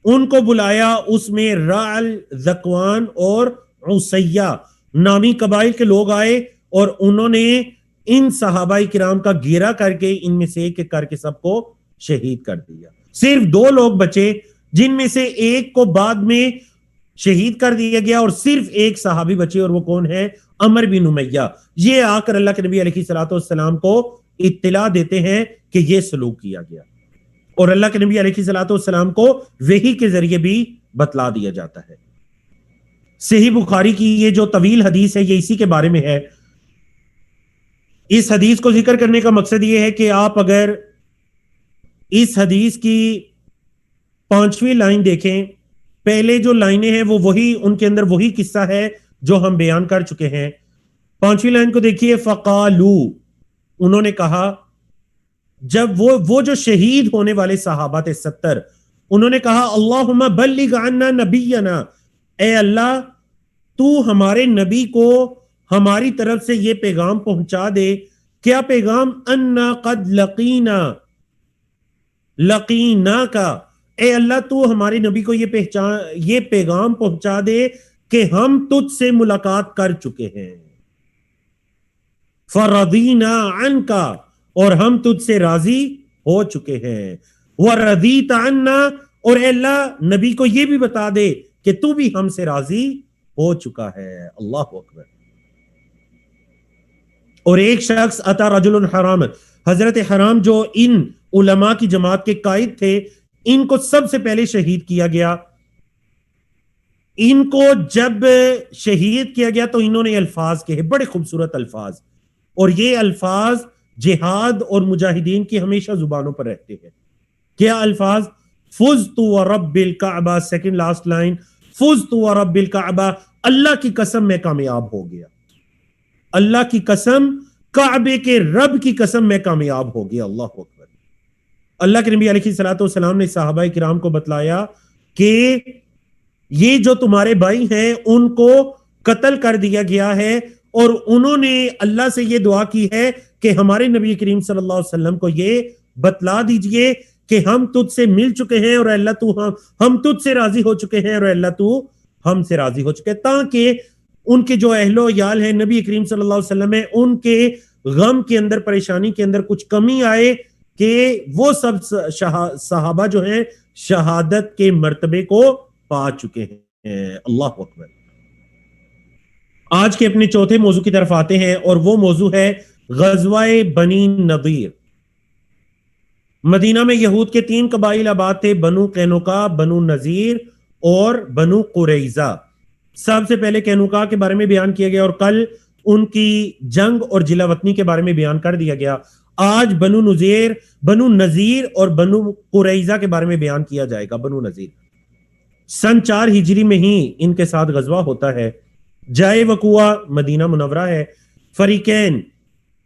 ان کو بلایا، اس میں رعل، ذکوان اور عصیہ نامی قبائل کے لوگ آئے، اور انہوں نے ان صحابہ کرام کا گھیرا کر کے ان میں سے ایک کر کے سب کو شہید کر دیا۔ صرف 2 لوگ بچے، جن میں سے ایک کو بعد میں شہید کر دیا گیا، اور صرف ایک صحابی بچے، اور وہ کون ہے؟ عمر بن امیہ۔ یہ آ کر اللہ کے نبی علیہ الصلوۃ والسلام کو اطلاع دیتے ہیں کہ یہ سلوک کیا گیا، اور اللہ کے نبی علیہ الصلوۃ والسلام کو وحی کے ذریعے بھی بتلا دیا جاتا ہے۔ صحیح بخاری کی یہ جو طویل حدیث ہے یہ اسی کے بارے میں ہے۔ اس حدیث کو ذکر کرنے کا مقصد یہ ہے کہ آپ اگر اس حدیث کی 5ویں لائن دیکھیں، پہلے جو لائنیں ہیں وہ وہی، ان کے اندر وہی قصہ ہے جو ہم بیان کر چکے ہیں۔ 5ویں لائن کو دیکھیے، فقالو، انہوں نے کہا، جب وہ جو شہید ہونے والے صحابہ تھے 70، انہوں نے کہا اللہم بلغ عنا نبینا، اے اللہ تو ہمارے نبی کو ہماری طرف سے یہ پیغام پہنچا دے۔ کیا پیغام؟ انا قد لقینا کا، اے اللہ تو ہمارے نبی کو یہ پیغام پہنچا دے کہ ہم تجھ سے ملاقات کر چکے ہیں۔ فرضینا عنکا، اور ہم تجھ سے راضی ہو چکے ہیں۔ ورضیت عنا، اور اے اللہ نبی کو یہ بھی بتا دے کہ تو بھی ہم سے راضی ہو چکا ہے۔ اللہ اکبر۔ اور ایک شخص اتا رجل حرام، حضرت حرام جو ان علماء کی جماعت کے قائد تھے، ان کو سب سے پہلے شہید کیا گیا۔ ان کو جب شہید کیا گیا تو انہوں نے الفاظ کہے، بڑے خوبصورت الفاظ، اور یہ الفاظ جہاد اور مجاہدین کی ہمیشہ زبانوں پر رہتے ہیں۔ کیا الفاظ؟ فزت ورب الکعبہ، سیکنڈ لاسٹ لائن، فزت ورب الکعبہ، اللہ کی قسم میں کامیاب ہو گیا، اللہ کی قسم، کعبے کے رب کی قسم میں کامیاب ہو گیا۔ اللہ اکبر۔ اللہ کے نبی علیہ الصلوۃ والسلام نے صحابہ کرام کو بتلایا کہ یہ جو تمہارے بھائی ہیں ان کو قتل کر دیا گیا ہے، اور انہوں نے اللہ سے یہ دعا کی ہے کہ ہمارے نبی کریم صلی اللہ علیہ وسلم کو یہ بتلا دیجئے کہ ہم تجھ سے مل چکے ہیں، اور اللہ تو ہم تجھ سے راضی ہو چکے ہیں، اور اللہ تو ہم سے راضی ہو چکے ہیں، تاکہ ان کے جو اہل و عیال ہیں نبی کریم صلی اللہ علیہ وسلم ہے، ان کے غم کے اندر، پریشانی کے اندر کچھ کمی آئے، کہ وہ سب صحابہ جو ہیں شہادت کے مرتبے کو پا چکے ہیں۔ اللہ اکبر۔ آج کے اپنے چوتھے موضوع کی طرف آتے ہیں، اور وہ موضوع ہے غزوہ بنی نضیر۔ مدینہ میں یہود کے 3 قبائل آباد تھے، بنو قینوقا، بنو نذیر اور بنو قریظہ۔ سب سے پہلے قینوقا کے بارے میں بیان کیا گیا، اور کل ان کی جنگ اور جلا وطنی کے بارے میں بیان کر دیا گیا۔ آج بنو نذیر اور بنو قریظہ کے بارے میں بیان کیا جائے گا۔ بنو نذیر سن 4 ہجری میں ہی ان کے ساتھ غزوہ ہوتا ہے۔ جائے وقوع مدینہ منورہ ہے۔ فریقین،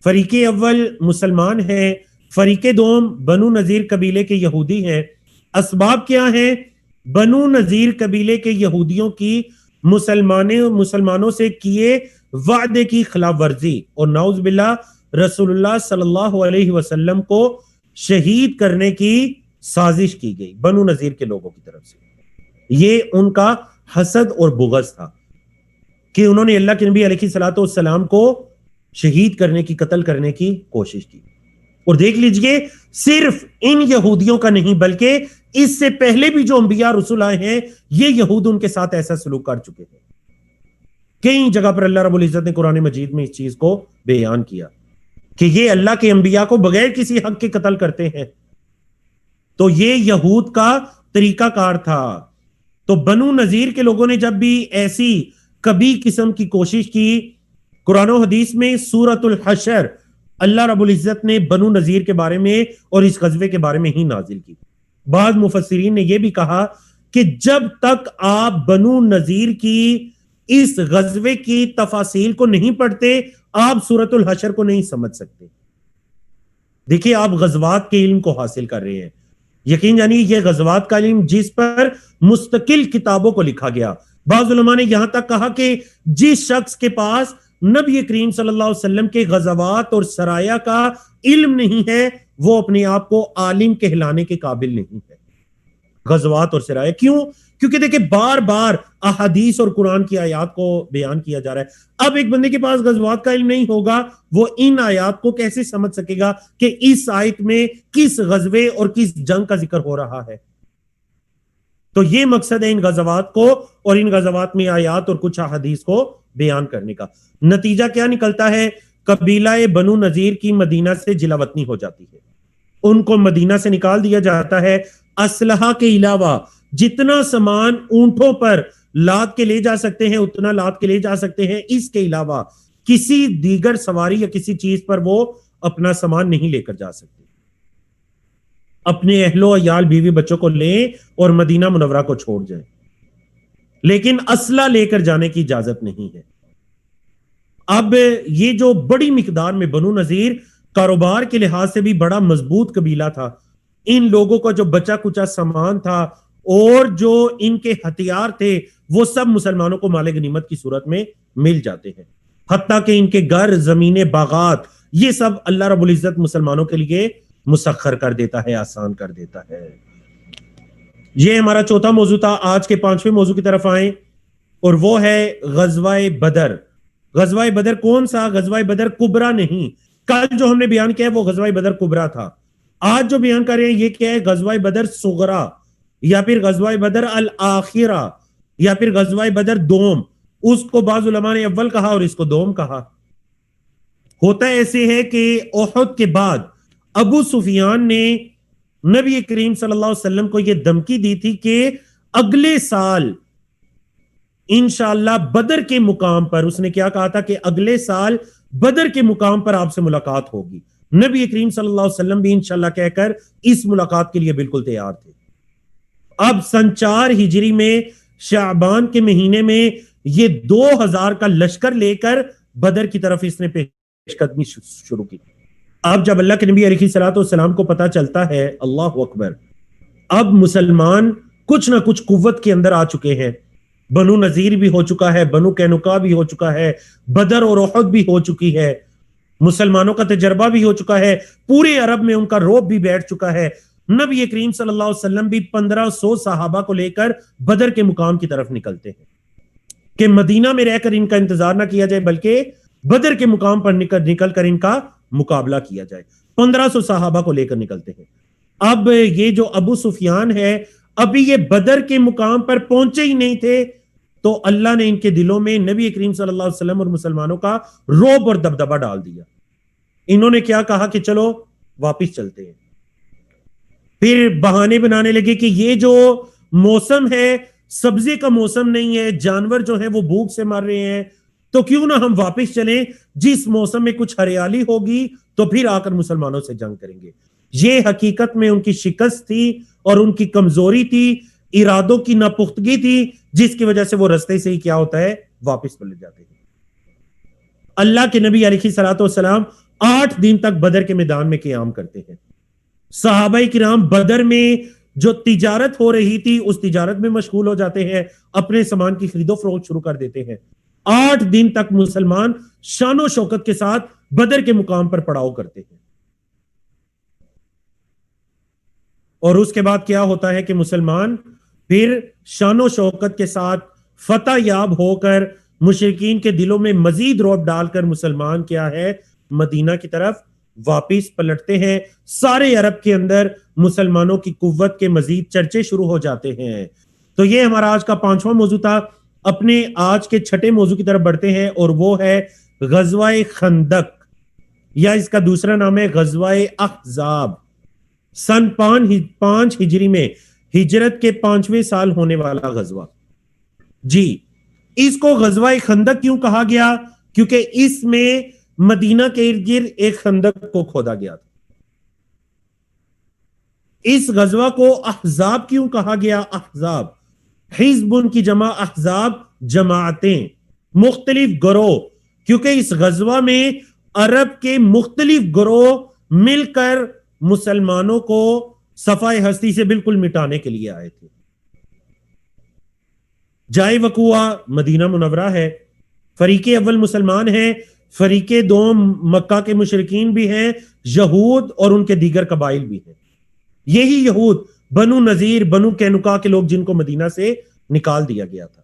فریق اول مسلمان ہیں، فریق دوم بنو نذیر قبیلے کے یہودی ہیں۔ اسباب کیا ہیں؟ بنو نذیر قبیلے کے یہودیوں کی مسلمانوں سے کیے وعدے کی خلاف ورزی، اور نعوذ باللہ رسول اللہ صلی اللہ علیہ وسلم کو شہید کرنے کی سازش کی گئی بنو نذیر کے لوگوں کی طرف سے۔ یہ ان کا حسد اور بغض تھا کہ انہوں نے اللہ کے نبی علیہ الصلوۃ والسلام کو شہید کرنے کی، قتل کرنے کی کوشش کی۔ اور دیکھ لیجئے صرف ان یہودیوں کا نہیں بلکہ اس سے پہلے بھی جو انبیاء رسول آئے ہیں یہ یہود ان کے ساتھ ایسا سلوک کر چکے ہیں۔ کئی جگہ پر اللہ رب العزت نے قرآن مجید میں اس چیز کو بیان کیا کہ یہ اللہ کے انبیاء کو بغیر کسی حق کے قتل کرتے ہیں۔ تو یہ یہود کا طریقہ کار تھا۔ تو بنو نذیر کے لوگوں نے جب بھی ایسی کبھی قسم کی کوشش کی، قرآن و حدیث میں سورۃ الحشر اللہ رب العزت نے بنو نذیر کے بارے میں اور اس غزوے کے بارے میں ہی نازل کی۔ بعض مفسرین نے یہ بھی کہا کہ جب تک آپ بنو نذیر کی اس غزوے کی تفاصیل کو نہیں پڑھتے آپ سورۃ الحشر کو نہیں سمجھ سکتے۔ دیکھیے آپ غزوات کے علم کو حاصل کر رہے ہیں، یقین جانیے یہ غزوات کا علم جس پر مستقل کتابوں کو لکھا گیا۔ بعض علماء نے یہاں تک کہا کہ جس شخص کے پاس نبی کریم صلی اللہ علیہ وسلم کے غزوات اور سرایا کا علم نہیں ہے وہ اپنے آپ کو عالم کہلانے کے قابل نہیں ہے۔ غزوات اور سرایا کیوں؟ کیونکہ دیکھیں بار بار احادیث اور قرآن کی آیات کو بیان کیا جا رہا ہے۔ اب ایک بندے کے پاس غزوات کا علم نہیں ہوگا وہ ان آیات کو کیسے سمجھ سکے گا کہ اس آیت میں کس غزوے اور کس جنگ کا ذکر ہو رہا ہے؟ تو یہ مقصد ہے ان غزوات کو اور ان غزوات میں آیات اور کچھ احادیث کو بیان کرنے کا۔ نتیجہ کیا نکلتا ہے؟ قبیلہ بنو نذیر کی مدینہ سے جلا وطنی ہو جاتی ہے۔ ان کو مدینہ سے نکال دیا جاتا ہے. اسلحہ کے علاوہ جتنا سامان اونٹوں پر لاد کے لے جا سکتے ہیں اتنا لاد کے لے جا سکتے ہیں. اس کے علاوہ کسی دیگر سواری یا کسی چیز پر وہ اپنا سامان نہیں لے کر جا سکتے. اپنے اہل و عیال بیوی بچوں کو لیں اور مدینہ منورہ کو چھوڑ جائیں, لیکن اسلحہ لے کر جانے کی اجازت نہیں ہے. اب یہ جو بڑی مقدار میں بنو نذیر کاروبار کے لحاظ سے بھی بڑا مضبوط قبیلہ تھا, ان لوگوں کا جو بچا کچا سامان تھا اور جو ان کے ہتھیار تھے وہ سب مسلمانوں کو مال غنیمت کی صورت میں مل جاتے ہیں. حتیٰ کہ ان کے گھر, زمینیں, باغات, یہ سب اللہ رب العزت مسلمانوں کے لیے مسخر کر دیتا ہے, آسان کر دیتا ہے. یہ ہمارا چوتھا موضوع تھا. آج کے پانچویں موضوع کی طرف آئیں اور وہ ہے غزوہ بدر. غزوہ بدر کون سا؟ غزوہ بدر کبرا نہیں. کل جو ہم نے بیان کیا ہے وہ غزوہ بدر کبرا تھا. آج جو بیان کر رہے ہیں یہ کیا ہے؟ غزوہ بدر صغرا یا پھر غزوہ بدر الاخرہ یا پھر غزوہ بدر دوم. اس کو بعض علماء نے اول کہا اور اس کو دوم کہا. ہوتا ایسے ہے کہ احد کے بعد ابو سفیان نے نبی کریم صلی اللہ علیہ وسلم کو یہ دھمکی دی تھی کہ اگلے سال انشاءاللہ بدر کے مقام پر, اس نے کیا کہا تھا کہ اگلے سال بدر کے مقام پر آپ سے ملاقات ہوگی. نبی کریم صلی اللہ علیہ وسلم بھی انشاءاللہ کہہ کر اس ملاقات کے لیے بالکل تیار تھے. اب سن 4 ہجری میں شعبان کے مہینے میں یہ 2000 کا لشکر لے کر بدر کی طرف اس نے پیش قدمی شروع کی. اب جب اللہ کے نبی علیہ الصلوۃ والسلام کو پتا چلتا ہے, اللہ اکبر, اب مسلمان کچھ نہ کچھ قوت کے اندر آ چکے ہیں. بنو نذیر بھی ہو چکا ہے, بنو قینقاع بھی ہو چکا ہے, بدر اور احد بھی ہو چکی ہے, مسلمانوں کا تجربہ بھی ہو چکا ہے, پورے عرب میں ان کا رعب بھی بیٹھ چکا ہے. نبی کریم صلی اللہ علیہ وسلم بھی 1500 صحابہ کو لے کر بدر کے مقام کی طرف نکلتے ہیں کہ مدینہ میں رہ کر ان کا انتظار نہ کیا جائے بلکہ بدر کے مقام پر نکل کر ان کا مقابلہ کیا جائے. 1500 صحابہ کو لے کر نکلتے ہیں. اب یہ جو ابو سفیان ہے ابھی یہ بدر کے مقام پر پہنچے ہی نہیں تھے تو اللہ نے ان کے دلوں میں نبی کریم صلی اللہ علیہ وسلم اور مسلمانوں کا رعب اور دبدبہ ڈال دیا. انہوں نے کیا کہا کہ چلو واپس چلتے ہیں. پھر بہانے بنانے لگے کہ یہ جو موسم ہے سبزے کا موسم نہیں ہے, جانور جو ہیں وہ بھوک سے مر رہے ہیں, تو کیوں نہ ہم واپس چلیں, جس موسم میں کچھ ہریالی ہوگی تو پھر آ کر مسلمانوں سے جنگ کریں گے. یہ حقیقت میں ان کی شکست تھی اور ان کی کمزوری تھی, ارادوں کی ناپختگی تھی, جس کی وجہ سے وہ رستے سے ہی کیا ہوتا ہے واپس پلٹ جاتے ہیں. اللہ کے نبی علیہ الصلوۃ والسلام 8 دن تک بدر کے میدان میں قیام کرتے ہیں. صحابہ کرام بدر میں جو تجارت ہو رہی تھی اس تجارت میں مشغول ہو جاتے ہیں, اپنے سامان کی خرید و فروخت شروع کر دیتے ہیں. 8 دن تک مسلمان شان و شوکت کے ساتھ بدر کے مقام پر پڑاؤ کرتے ہیں. اور اس کے بعد کیا ہوتا ہے کہ مسلمان پھر شان و شوکت کے ساتھ فتح یاب ہو کر مشرکین کے دلوں میں مزید رعب ڈال کر مسلمان کیا ہے مدینہ کی طرف واپس پلٹتے ہیں. سارے عرب کے اندر مسلمانوں کی قوت کے مزید چرچے شروع ہو جاتے ہیں. تو یہ ہمارا آج کا 5واں موضوع تھا. اپنے آج کے 6ٹھے موضوع کی طرف بڑھتے ہیں اور وہ ہے غزوہ خندق, یا اس کا دوسرا نام ہے غزوہ احزاب. سن 5 ہجری میں ہجرت کے 5ویں سال ہونے والا غزوہ. جی, اس کو غزوہ خندق کیوں کہا گیا؟ کیونکہ اس میں مدینہ کے ارد گرد ایک خندق کو کھودا گیا تھا. اس غزوہ کو احزاب کیوں کہا گیا؟ احزاب حزب کی جمع, احزاب جماعتیں, مختلف گروہ, کیونکہ اس غزوہ میں عرب کے مختلف گروہ مل کر مسلمانوں کو صفائے ہستی سے بالکل مٹانے کے لیے آئے تھے. جائے وقوع مدینہ منورہ ہے. فریق اول مسلمان ہیں, فریق دوم مکہ کے مشرکین بھی ہیں, یہود اور ان کے دیگر قبائل بھی ہیں. یہی یہود بنو نذیر, بنو قینقاع کے لوگ جن کو مدینہ سے نکال دیا گیا تھا.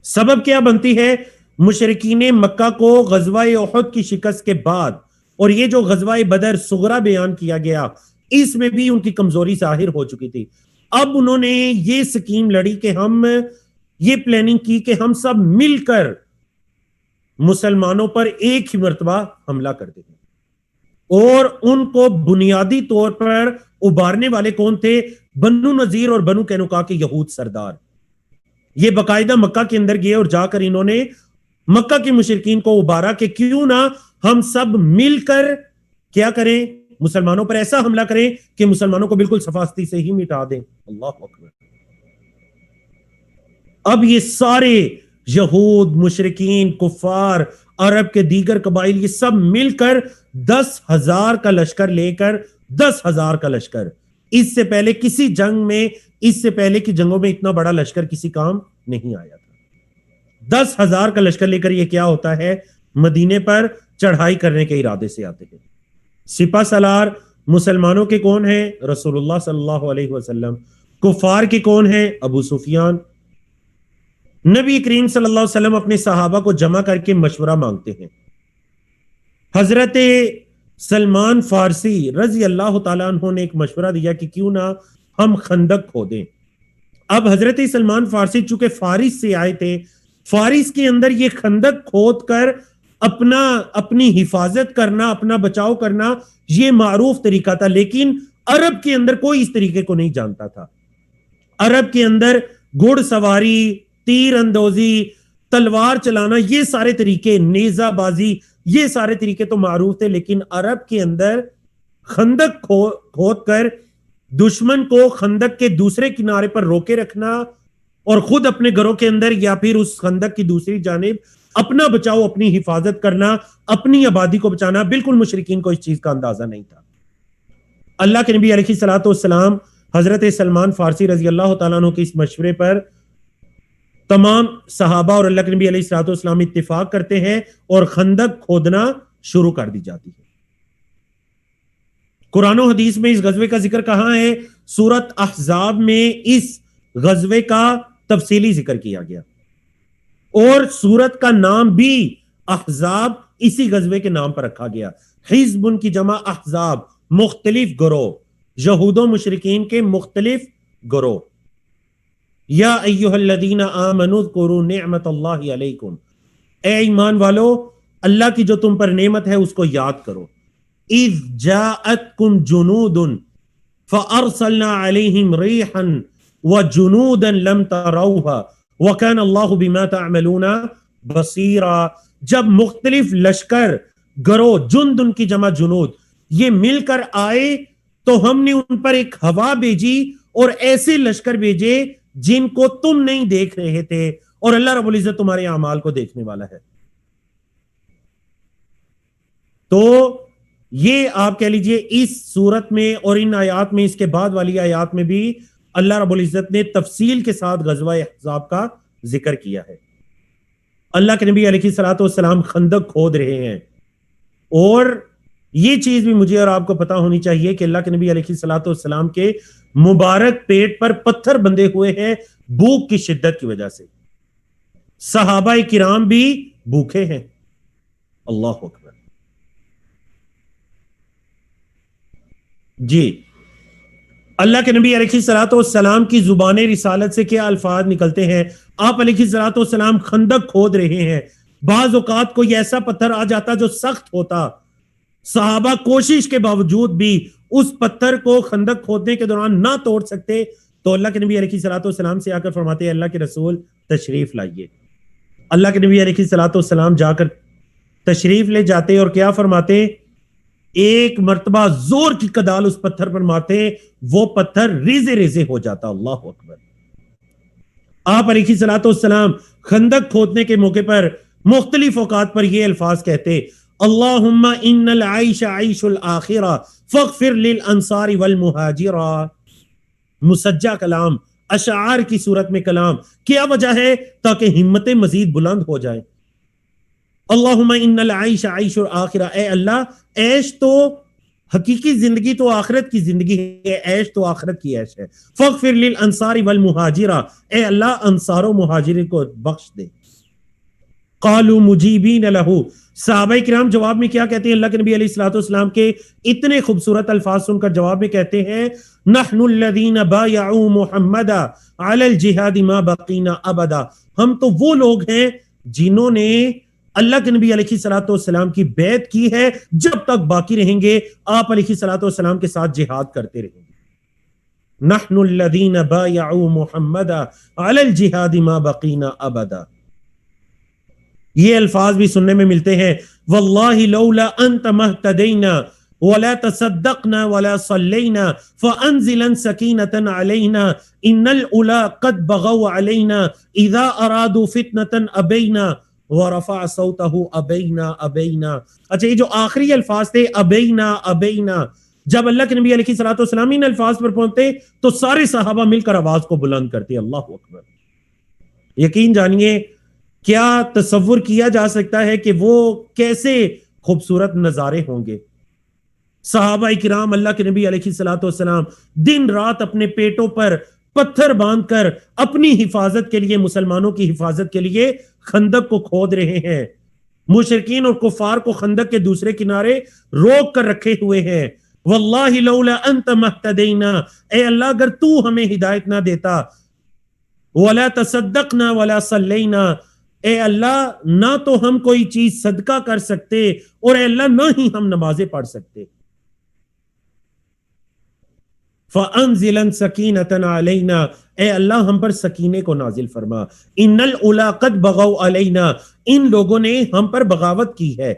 سبب کیا بنتی ہے؟ مشرکین مکہ کو غزوہ احد کی شکست کے بعد اور یہ جو غزوہ بدر صغرا بیان کیا گیا اس میں بھی ان کی کمزوری ظاہر ہو چکی تھی. اب انہوں نے یہ سکیم لڑی کہ ہم یہ پلاننگ کی کہ ہم سب مل کر مسلمانوں پر ایک ہی مرتبہ حملہ کر دیں. اور ان کو بنیادی طور پر ابھارنے والے کون تھے؟ بنو نذیر اور بنو قینقاع کے یہود سردار. یہ باقاعدہ مکہ کے اندر گئے اور جا کر انہوں نے مکہ کے مشرکین کو ابھارا کہ کیوں نہ ہم سب مل کر کیا کریں، مسلمانوں پر ایسا حملہ کریں کہ مسلمانوں کو بالکل صفاستی سے ہی مٹا دیں. اللہ اکبر. اب یہ سارے یہود، مشرکین، کفار، عرب کے دیگر قبائل، یہ سب مل کر 10,000 کا لشکر لے کر 10,000 کا لشکر. اس سے پہلے کسی جنگ میں، اس سے پہلے کی جنگوں میں اتنا بڑا لشکر کسی کام نہیں آیا تھا. 10,000 کا لشکر لے کر یہ کیا ہوتا ہے؟ مدینے پر چڑھائی کرنے کے ارادے سے آتے ہیں. سپہ سالار مسلمانوں کے کون ہیں؟ رسول اللہ صلی اللہ علیہ وسلم. کفار کے کون ہیں؟ ابو سفیان. نبی کریم صلی اللہ علیہ وسلم اپنے صحابہ کو جمع کر کے مشورہ مانگتے ہیں. حضرت سلمان فارسی رضی اللہ تعالیٰ عنہ نے ایک مشورہ دیا کہ کیوں نہ ہم خندق کھودیں. اب حضرت سلمان فارسی چونکہ فارس سے آئے تھے، فارس کے اندر یہ خندق کھود کر اپنی حفاظت کرنا، اپنا بچاؤ کرنا، یہ معروف طریقہ تھا. لیکن عرب کے اندر کوئی اس طریقے کو نہیں جانتا تھا. عرب کے اندر گھڑ سواری، تیر اندوزی، تلوار چلانا، یہ سارے طریقے، نیزہ بازی، یہ سارے طریقے تو معروف تھے. لیکن عرب کے اندر خندق کھود کر دشمن کو خندق کے دوسرے کنارے پر روکے رکھنا اور خود اپنے گھروں کے اندر یا پھر اس خندق کی دوسری جانب اپنا بچاؤ، اپنی حفاظت کرنا، اپنی آبادی کو بچانا، بالکل مشرکین کو اس چیز کا اندازہ نہیں تھا. اللہ کے نبی علیہ الصلوۃ والسلام حضرت سلمان فارسی رضی اللہ تعالیٰ عنہ کے اس مشورے پر تمام صحابہ اور اللہ کے نبی علیہ الصلوۃ والسلام اتفاق کرتے ہیں اور خندق کھودنا شروع کر دی جاتی ہے. قرآن و حدیث میں اس غزوے کا ذکر کہاں ہے؟ سورۃ احزاب میں اس غزوے کا تفصیلی ذکر کیا گیا اور سورت کا نام بھی احزاب اسی غزوے کے نام پر رکھا گیا. حزب کی جمع احزاب، مختلف گروہ، یہود و مشرکین کے مختلف گروہ. یا ایھا الذین آمنوا اذکروا نعمت اللہ علیکم، اے ایمان والو اللہ کی جو تم پر نعمت ہے اس کو یاد کرو. اذ جاءتکم جنود فارسلنا علیہم ریحا وجنودا لم تروها وَكَانَ اللَّهُ بِمَا تَعْمَلُونَ بَصِيرًا. جب مختلف لشکر، گروہ، جند ان کی جمع جنود، یہ مل کر آئے تو ہم نے ان پر ایک ہوا بھیجی اور ایسے لشکر بھیجے جن کو تم نہیں دیکھ رہے تھے، اور اللہ رب العزت تمہارے اعمال کو دیکھنے والا ہے. تو یہ آپ کہہ لیجئے اس صورت میں اور ان آیات میں، اس کے بعد والی آیات میں بھی اللہ رب العزت نے تفصیل کے ساتھ غزوہ احزاب کا ذکر کیا ہے. اللہ کے نبی علیہ الصلوۃ والسلام خندق کھود رہے ہیں، اور یہ چیز بھی مجھے اور آپ کو پتا ہونی چاہیے کہ اللہ کے نبی علیہ الصلوۃ والسلام کے مبارک پیٹ پر پتھر بندھے ہوئے ہیں بھوک کی شدت کی وجہ سے. صحابہ کرام بھی بھوکے ہیں. اللہ اکبر. جی، اللہ کے نبی علیہ الصلوۃ والسلام کی زبان رسالت سے کیا الفاظ نکلتے ہیں؟ آپ علیہ الصلوۃ والسلام خندق کھود رہے ہیں. بعض اوقات کوئی ایسا پتھر آ جاتا جو سخت ہوتا، صحابہ کوشش کے باوجود بھی اس پتھر کو خندق کھودنے کے دوران نہ توڑ سکتے، تو اللہ کے نبی علیہ الصلوۃ والسلام سے آ کر فرماتے ہیں اللہ کے رسول تشریف لائیے. اللہ کے نبی علیہ الصلوۃ والسلام جا کر تشریف لے جاتے اور کیا فرماتے؟ ایک مرتبہ زور کی کدال اس پتھر پر مارتے، وہ پتھر ریزے ریزے ہو جاتا. اللہ اکبر. آپ علیہ الصلوۃ والسلام خندق کھودنے کے موقع پر مختلف اوقات پر یہ الفاظ کہتے، اللہم ان العیش عیش الآخرہ فاغفر للانصار والمہاجرہ. مسجع کلام، اشعار کی صورت میں کلام. کیا وجہ ہے؟ تاکہ ہمتیں مزید بلند ہو جائیں. اللہم ان العیش عیش الآخرہ، اے اللہ عیش تو حقیقی زندگی تو آخرت کی زندگی ہے، عیش تو آخرت کی عیش ہے. فاغفر للانصار والمہاجرہ، اے اللہ انصار و مہاجرین کو بخش دے. قالوا مجیبین لہ، صحابہ کرام جواب میں کیا کہتے ہیں؟ اللہ کے نبی علیہ الصلوۃ والسلام کے اتنے خوبصورت الفاظ سن کر جواب میں کہتے ہیں، نحن الذین بایعوا محمدا علی الجہاد ما بقینا ابدا. ہم تو وہ لوگ ہیں جنہوں نے اللہ کے نبی علیہ الصلوۃ والسلام کی بیعت کی ہے، جب تک باقی رہیں گے آپ علیہ الصلوۃ والسلام کے ساتھ جہاد کرتے رہیں گے. نحن الذین بایعوا محمدا علی الجہاد ما بقینا ابدا. یہ الفاظ بھی سننے میں ملتے ہیں، واللہ لولا انت مہتدینا ولا تصدقنا ولا صلینا فانزلا سکینة علینا ان الاولی قد بغوا علینا اذا ارادوا فتنة ابینا ورفع صوته ابینا ابینا. اچھا یہ جو آخری الفاظ تھے ابینا ابینا، جب اللہ کے نبی علیہ الصلوۃ والسلام ان الفاظ پر پہنچتے تو سارے صحابہ مل کر آواز کو بلند کرتے. اللہ اکبر. یقین جانیے، کیا تصور کیا جا سکتا ہے کہ وہ کیسے خوبصورت نظارے ہوں گے. صحابہ کرام اللہ کے نبی علیہ الصلوۃ والسلام دن رات اپنے پیٹوں پر پتھر باندھ کر اپنی حفاظت کے لیے، مسلمانوں کی حفاظت کے لیے خندق کو کھود رہے ہیں. مشرکین اور کفار کو خندق کے دوسرے کنارے روک کر رکھے ہوئے ہیں. واللہ لولا انت مہتدینا، اے اللہ اگر تو ہمیں ہدایت نہ دیتا، ولا تصدقنا ولا صلینا، اے اللہ نہ تو ہم کوئی چیز صدقہ کر سکتے اور اے اللہ نہ ہی ہم نمازیں پڑھ سکتے. فَأَنزِلًا سَكِينَةً عَلَيْنَا، اے اللہ ہم پر سکینے کو نازل فرما. ان الاولی قد بغوا علینا، ان لوگوں نے ہم پر بغاوت کی ہے،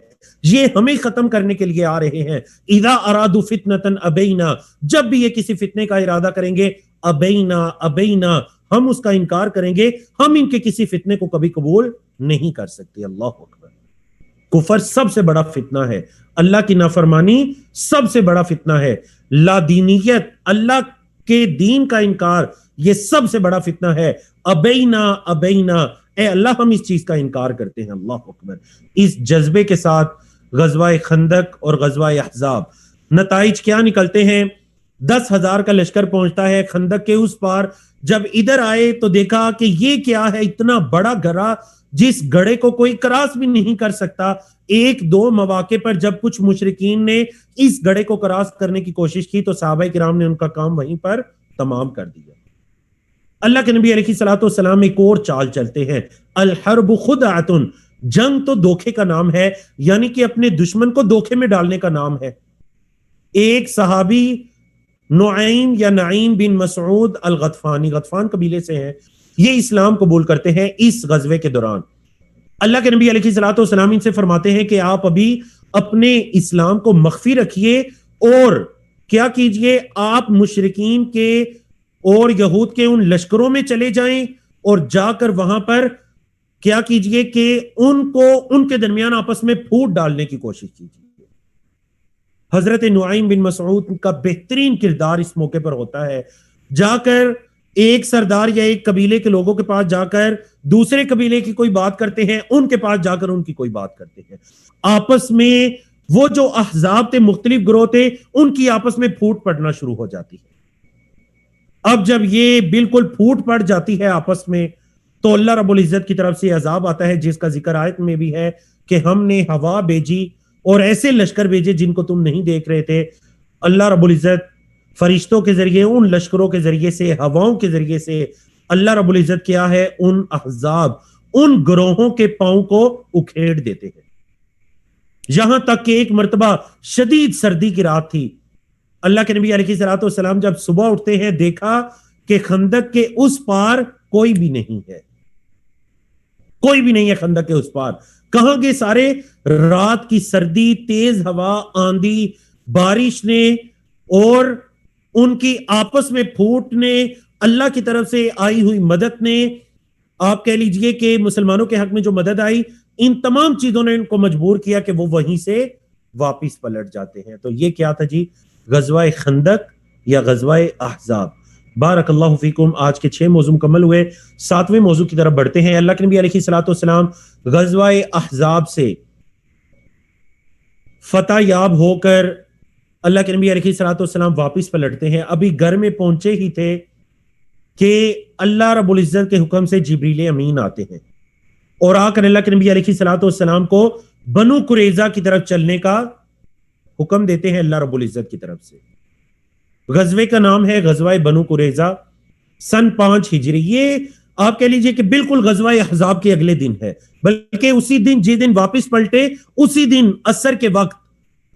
یہ ہمیں ختم کرنے کے لیے آ رہے ہیں. اذا ارادوا فتنة ابینا، جب بھی یہ کسی فتنے کا ارادہ کریں گے، ابینا ابینا، ہم اس کا انکار کریں گے، ہم ان کے کسی فتنے کو کبھی قبول نہیں کر سکتے. اللہ اکبر. کفر سب سے بڑا فتنہ ہے، اللہ کی نافرمانی سب سے بڑا فتنہ ہے، لا دینیت، اللہ کے دین کا انکار، یہ سب سے بڑا فتنہ ہے. ابینا ابینا، اے اللہ ہم اس چیز کا انکار کرتے ہیں. اللہ اکبر. اس جذبے کے ساتھ غزوہ خندق اور غزوہ احزاب، نتائج کیا نکلتے ہیں؟ 10,000 کا لشکر پہنچتا ہے خندق کے اس پار. جب ادھر آئے تو دیکھا کہ یہ کیا ہے، اتنا بڑا گڑھا جس گڑھے کو کوئی کراس بھی نہیں کر سکتا. ایک دو مواقع پر جب کچھ مشرکین نے اس گڑھے کو کراس کرنے کی کوشش کی تو صحابہ کرام نے ان کا کام وہیں پر تمام کر دیا. اللہ کے نبی علیہ الصلوۃ والسلام ایک اور چال چلتے ہیں. الحرب خدعۃ، جنگ تو دھوکے کا نام ہے، یعنی کہ اپنے دشمن کو دھوکے میں ڈالنے کا نام ہے. ایک صحابی نعیم یا نعیم بن مسعود الغطفانی، غطفان قبیلے سے ہیں، یہ اسلام قبول کرتے ہیں اس غزوے کے دوران. اللہ کے نبی علیہ الصلوۃ والسلام ان سے فرماتے ہیں کہ آپ ابھی اپنے اسلام کو مخفی رکھیے اور کیا کیجئے، آپ مشرکین کے اور یہود کے ان لشکروں میں چلے جائیں اور جا کر وہاں پر کیا کیجئے کہ ان کے درمیان آپس میں پھوٹ ڈالنے کی کوشش کیجئے. حضرت نعیم بن مسعود کا بہترین کردار اس موقع پر ہوتا ہے. جا کر ایک سردار یا ایک قبیلے کے لوگوں کے پاس جا کر دوسرے قبیلے کی کوئی بات کرتے ہیں، ان کے پاس جا کر ان کی کوئی بات کرتے ہیں. آپس میں وہ جو احزاب تھے، مختلف گروہ تھے، ان کی آپس میں پھوٹ پڑنا شروع ہو جاتی ہے. اب جب یہ بالکل پھوٹ پڑ جاتی ہے آپس میں تو اللہ رب العزت کی طرف سے عذاب آتا ہے، جس کا ذکر آیت میں بھی ہے کہ ہم نے ہوا بھیجی اور ایسے لشکر بھیجے جن کو تم نہیں دیکھ رہے تھے. اللہ رب العزت فرشتوں کے ذریعے، ان لشکروں کے ذریعے سے، ہواؤں کے ذریعے سے اللہ رب العزت کیا ہے، ان احزاب، ان گروہوں کے پاؤں کو اکھیڑ دیتے ہیں. یہاں تک کہ ایک مرتبہ شدید سردی کی رات تھی. اللہ کے نبی علیہ الصلوۃ والسلام جب صبح اٹھتے ہیں دیکھا کہ خندق کے اس پار کوئی بھی نہیں ہے، کوئی بھی نہیں ہے خندق کے اس پار. کہاں گئے سارے؟ رات کی سردی، تیز ہوا، آندھی، بارش نے اور ان کی آپس میں پھوٹ نے، اللہ کی طرف سے آئی ہوئی مدد نے، آپ کہہ لیجئے کہ مسلمانوں کے حق میں جو مدد آئی، ان تمام چیزوں نے ان کو مجبور کیا کہ وہ وہیں سے واپس پلٹ جاتے ہیں. تو یہ کیا تھا جی؟ غزوہ خندق یا غزوہ احزاب. بارک اللہ فیکم. آج کے 6 موضوع مکمل ہوئے. 7ویں موضوع کی طرف بڑھتے ہیں. اللہ کے نبی علیہ الصلوۃ والسلام غزوہ احزاب سے فتح یاب ہو کر اللہ کے نبی علیہ الصلوۃ والسلام واپس پلٹتے ہیں. ابھی گھر میں پہنچے ہی تھے کہ اللہ رب العزت کے حکم سے جبریل امین آتے ہیں اور آ کر اللہ کے نبی علیہ الصلوۃ والسلام کو بنو قریظہ کی طرف چلنے کا حکم دیتے ہیں اللہ رب العزت کی طرف سے. غزوے کا نام ہے غزوہ بنو قریظہ. سن 5 ہجری. یہ آپ کہہ لیجئے کہ بالکل غزوہ احزاب کے اگلے دن ہے، بلکہ اسی دن جس دن واپس پلٹے اسی دن عصر کے وقت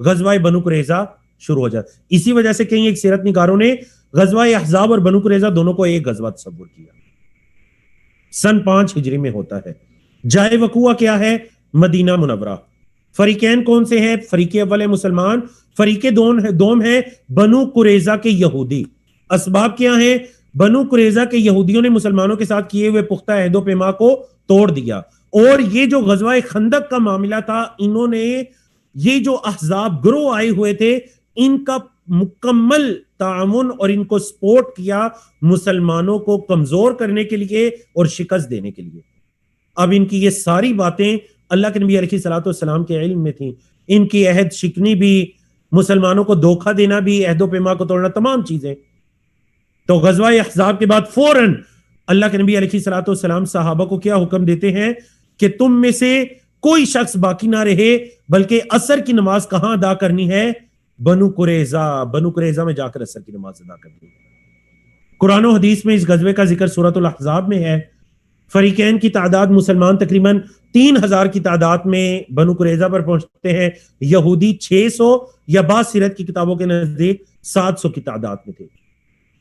غزوہ بنو قریظہ شروع ہو جاتا. اسی وجہ سے کئی ایک سیرت نگاروں نے غزوہ احزاب اور بنو قریظہ دونوں کو ایک غزوہ تصور کیا. سن 5 ہجری میں ہوتا ہے. جائے وقوع کیا ہے؟ مدینہ منورہ. فریقین کون سے ہیں؟ فریق اول ہے مسلمان، فریق دوم ہے بنو قریظہ کے یہودی. اسباب کیا ہیں؟ بنو قریظہ کے یہودیوں نے مسلمانوں کے ساتھ کیے ہوئے پختہ عہد و پیما کو توڑ دیا، اور یہ جو غزوہ خندق کا معاملہ تھا، انہوں نے یہ جو احزاب گروہ آئے ہوئے تھے ان کا مکمل تعاون اور ان کو سپورٹ کیا مسلمانوں کو کمزور کرنے کے لیے اور شکست دینے کے لیے. اب ان کی یہ ساری باتیں اللہ کے نبی علیہ الصلوۃ والسلام کے علم میں تھیں. ان کی عہد شکنی بھی، مسلمانوں کو دھوکہ دینا بھی، عہد و پیما کو توڑنا، تمام چیزیں. تو غزوہ احزاب کے بعد فوراً اللہ کے نبی علیہ الصلوۃ والسلام صحابہ کو کیا حکم دیتے ہیں کہ تم میں سے کوئی شخص باقی نہ رہے، بلکہ عصر کی نماز کہاں ادا کرنی ہے؟ بنو قریظہ میں جا کر عصر کی نماز ادا کرنی ہے. قرآن و حدیث میں اس غزوے کا ذکر سورۃ الاحزاب میں ہے. فریقین کی تعداد مسلمان تقریباً 3000 کی تعداد میں بنو قریظہ پر پہنچتے ہیں، یہودی 600 یا بعض سیرت کی کتابوں کے نزدیک 700 کی تعداد میں تھے.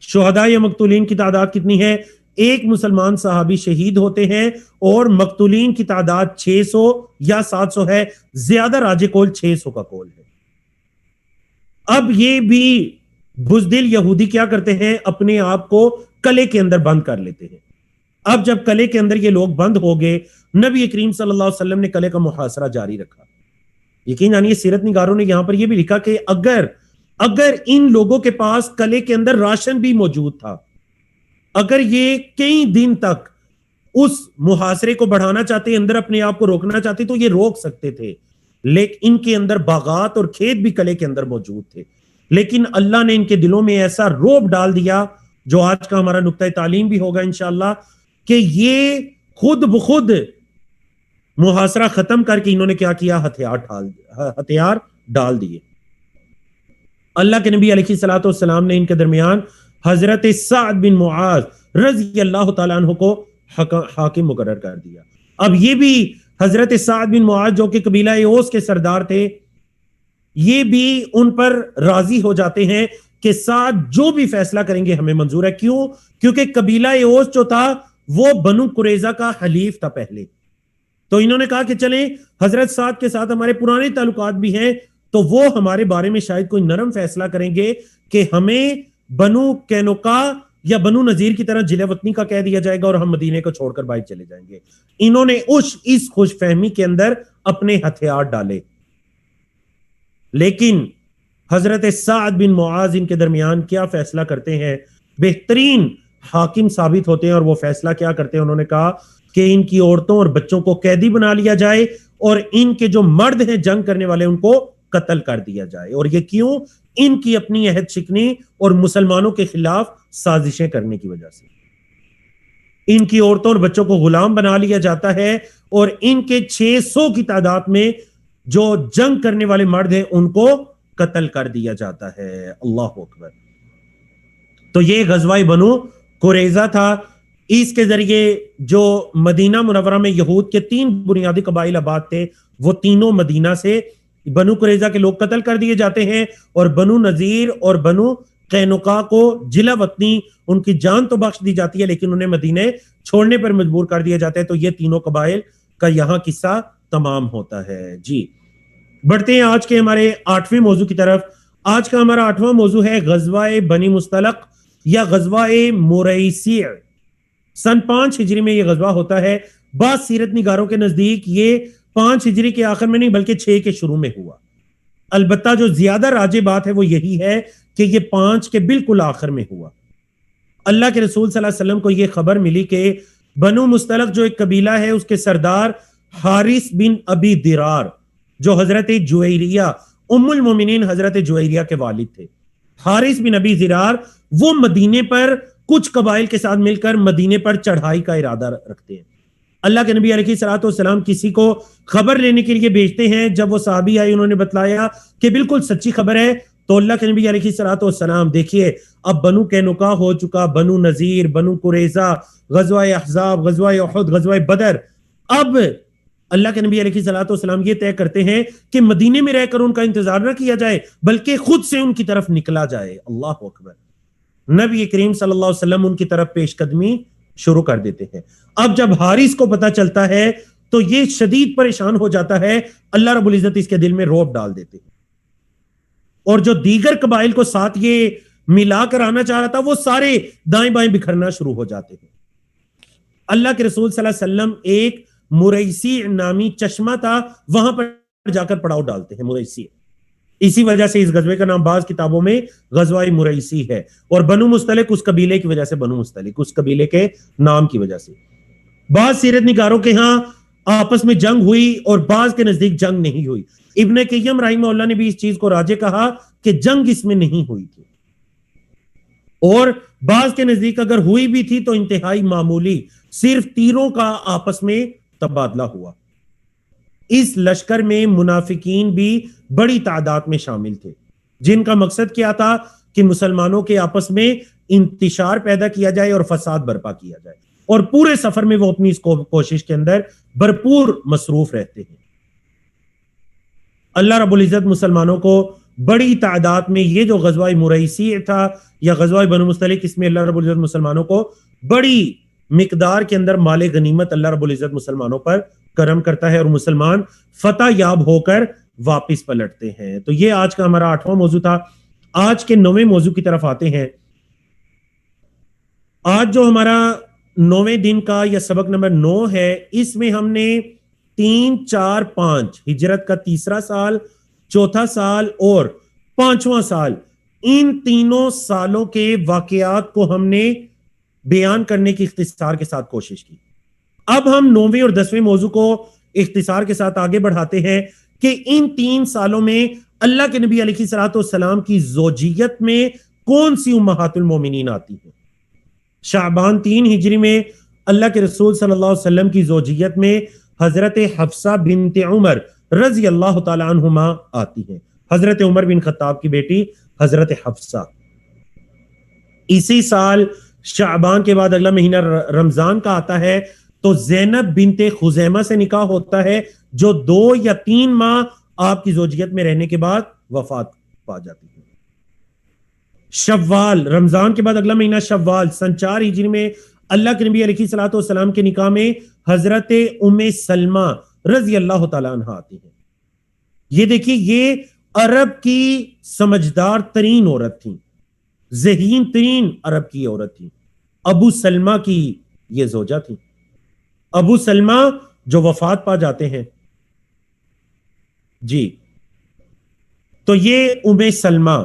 شہداء یا مقتولین کی تعداد کتنی ہے؟ ایک مسلمان صحابی شہید ہوتے ہیں اور مقتولین کی تعداد 600 یا 700 ہے. زیادہ راجح قول 600 کا قول ہے. اب یہ بھی بزدل یہودی کیا کرتے ہیں؟ اپنے آپ کو قلعے کے اندر بند کر لیتے ہیں. اب جب قلعے کے اندر یہ لوگ بند ہو گئے، نبی کریم صلی اللہ علیہ وسلم نے قلعے کا محاصرہ جاری رکھا. یقین جانیے سیرت نگاروں نے یہاں پر یہ بھی لکھا کہ اگر ان لوگوں کے پاس قلعے کے اندر راشن بھی موجود تھا، اگر یہ کئی دن تک اس محاصرے کو بڑھانا چاہتے، اندر اپنے آپ کو روکنا چاہتے، تو یہ روک سکتے تھے. لیکن ان کے اندر باغات اور کھیت بھی قلعے کے اندر موجود تھے. لیکن اللہ نے ان کے دلوں میں ایسا روب ڈال دیا، جو آج کا ہمارا نقطہ تعلیم بھی ہوگا انشاءاللہ، کہ یہ خود بخود محاصرہ ختم کر کے انہوں نے کیا کیا؟ ہتھیار ڈال دیے. اللہ کے نبی علیہ الصلوۃ والسلام نے ان کے درمیان حضرت سعد بن معاذ رضی اللہ تعالیٰ عنہ کو حاکم مقرر کر دیا. اب یہ بھی حضرت سعد بن معاذ جو کہ قبیلہ اوس کے سردار تھے، یہ بھی ان پر راضی ہو جاتے ہیں کہ سعد جو بھی فیصلہ کریں گے ہمیں منظور ہے. کیوں؟ کیونکہ قبیلہ اوس جو تھا وہ بنو قریظہ کا حلیف تھا پہلے. تو انہوں نے کہا کہ چلیں حضرت سعد کے ساتھ ہمارے پرانے تعلقات بھی ہیں، تو وہ ہمارے بارے میں شاید کوئی نرم فیصلہ کریں گے کہ ہمیں بنو قینقاع یا بنو نذیر کی طرح جلہ وطنی کا کہہ دیا جائے گا اور ہم مدینے کو چھوڑ کر باہر چلے جائیں گے. انہوں نے اس خوش فہمی کے اندر اپنے ہتھیار ڈالے. لیکن حضرت سعد بن معاذ ان کے درمیان کیا فیصلہ کرتے ہیں؟ بہترین حاکم ثابت ہوتے ہیں، اور وہ فیصلہ کیا کرتے ہیں؟ انہوں نے کہا کہ ان کی عورتوں اور بچوں کو قیدی بنا لیا جائے، اور ان کے جو مرد ہیں جنگ کرنے والے ان کو قتل کر دیا جائے. اور یہ کیوں؟ ان کی اپنی عہد شکنی اور مسلمانوں کے خلاف سازشیں کرنے کی وجہ سے. ان کی عورتوں اور بچوں کو غلام بنا لیا جاتا ہے، اور ان کے 600 کی تعداد میں جو جنگ کرنے والے مرد ہیں ان کو قتل کر دیا جاتا ہے. اللہ اکبر. تو یہ غزوہ بنو قریظہ تھا. اس کے ذریعے جو مدینہ منورہ میں یہود کے 3 بنیادی قبائل آباد تھے، وہ تینوں مدینہ سے بنو قریظہ کے لوگ قتل کر دیے جاتے ہیں، اور بنو نذیر اور بنو قینقاع کو جلہ وطنی ان کی جان تو بخش دی جاتی ہے، لیکن انہیں مدینے چھوڑنے پر مجبور کر دیا جاتا ہے. تو یہ تینوں قبائل کا یہاں قصہ تمام ہوتا ہے. جی بڑھتے ہیں آج کے ہمارے 8ویں موضوع کی طرف. آج کا ہمارا 8واں موضوع ہے غزوہ بنی مستلق یا غزوہ مریسیع. سن 5 ہجری میں یہ غزوہ ہوتا ہے. بعض سیرت نگاروں کے نزدیک یہ 5 ہجری کے آخر میں نہیں بلکہ 6 کے شروع میں ہوا. البتہ جو زیادہ راجح بات ہے وہ یہی ہے کہ یہ 5 کے بالکل آخر میں ہوا. اللہ کے رسول صلی اللہ علیہ وسلم کو یہ خبر ملی کہ بنو مستلق جو ایک قبیلہ ہے، اس کے سردار حارث بن ابی درار، جو حضرت جویریہ ام المومنین حضرت جویریہ کے والد تھے، حارث بن ابی درار، وہ مدینے پر کچھ قبائل کے ساتھ مل کر مدینے پر چڑھائی کا ارادہ رکھتے ہیں. اللہ کے نبی علیہ الصلوۃ والسلام کسی کو خبر لینے کے لیے بھیجتے ہیں. جب وہ صحابی آئے انہوں نے بتلایا کہ بالکل سچی خبر ہے، تو اللہ کے نبی علیہ الصلوۃ والسلام دیکھیے اب بنو قینقاع ہو چکا، بنو نذیر، بنو قریظہ، غزوہ احزاب، غزوہ احد، غزوہ بدر، اب اللہ کے نبی علیہ الصلوۃ والسلام یہ طے کرتے ہیں کہ مدینے میں رہ کر ان کا انتظار نہ کیا جائے بلکہ خود سے ان کی طرف نکلا جائے. اللہ اکبر. نبی کریم صلی اللہ علیہ وسلم ان کی طرف پیش قدمی شروع کر دیتے ہیں. اب جب حارث کو پتا چلتا ہے تو یہ شدید پریشان ہو جاتا ہے، اللہ رب العزت اس کے دل میں رعب ڈال دیتے ہیں، اور جو دیگر قبائل کو ساتھ یہ ملا کر آنا چاہ رہا تھا وہ سارے دائیں بائیں بکھرنا شروع ہو جاتے ہیں. اللہ کے رسول صلی اللہ علیہ وسلم ایک مریسی نامی چشمہ تھا، وہاں پر جا کر پڑاؤ ڈالتے ہیں. مریسی، اسی وجہ سے اس غزوے کا نام بعض کتابوں میں غزوہ مریسی ہے، اور بنو مستلق اس قبیلے کی وجہ سے بنو مستلق، اس قبیلے کے نام کی وجہ سے. بعض سیرت نگاروں کے ہاں آپس میں جنگ ہوئی اور بعض کے نزدیک جنگ نہیں ہوئی. ابن قیم رحمہ اللہ نے بھی اس چیز کو راجح کہا کہ جنگ اس میں نہیں ہوئی تھی، اور بعض کے نزدیک اگر ہوئی بھی تھی تو انتہائی معمولی، صرف تیروں کا آپس میں تبادلہ ہوا. اس لشکر میں منافقین بھی بڑی تعداد میں شامل تھے، جن کا مقصد کیا تھا کہ مسلمانوں کے آپس میں انتشار پیدا کیا جائے اور فساد برپا کیا جائے، اور پورے سفر میں وہ اپنی اس کوشش کے اندر بھرپور مصروف رہتے ہیں. اللہ رب العزت مسلمانوں کو بڑی تعداد میں، یہ جو غزوہ مریسی تھا یا غزوہ بنو مستلق، اس میں اللہ رب العزت مسلمانوں کو بڑی مقدار کے اندر مال غنیمت اللہ رب العزت مسلمانوں پر کرم کرتا ہے، اور مسلمان فتح یاب ہو کر واپس پلٹتے ہیں. تو یہ آج کا ہمارا 8واں موضوع تھا. آج کے 9ویں موضوع کی طرف آتے ہیں. آج جو ہمارا 9ویں دن کا یا سبق نمبر 9 ہے، اس میں ہم نے 3، 4، 5 ہجرت کا تیسرا سال، چوتھا سال اور 5واں سال، ان تینوں سالوں کے واقعات کو ہم نے بیان کرنے کی اختصار کے ساتھ کوشش کی. اب ہم 9ویں اور 10ویں موضوع کو اختصار کے ساتھ آگے بڑھاتے ہیں کہ ان 3 سالوں میں اللہ کے نبی علیہ الصلوۃ والسلام کی زوجیت میں کون سی امہات المومنین آتی ہیں. شعبان 3 ہجری میں اللہ کے رسول صلی اللہ علیہ وسلم کی زوجیت میں حضرت حفصہ بنت عمر رضی اللہ تعالی عنہما آتی ہیں. حضرت عمر بن خطاب کی بیٹی حضرت حفصہ. اسی سال شعبان کے بعد اگلا مہینہ رمضان کا آتا ہے، تو زینب بنت خزیمہ سے نکاح ہوتا ہے، جو 2 یا 3 ماہ آپ کی زوجیت میں رہنے کے بعد وفات پا جاتی ہے. شوال، رمضان کے بعد اگلا مہینہ شوال، سن 4 ہجری میں اللہ کے نبی علیہ الصلوۃ والسلام کے نکاح میں حضرت ام سلمہ رضی اللہ تعالی عنہ آتی ہے. یہ دیکھیے، یہ عرب کی سمجھدار ترین عورت تھی، ذہین ترین عرب کی عورت تھی. ابو سلمہ کی یہ زوجہ تھی. ابو سلمہ جو وفات پا جاتے ہیں. جی، تو یہ ام سلمہ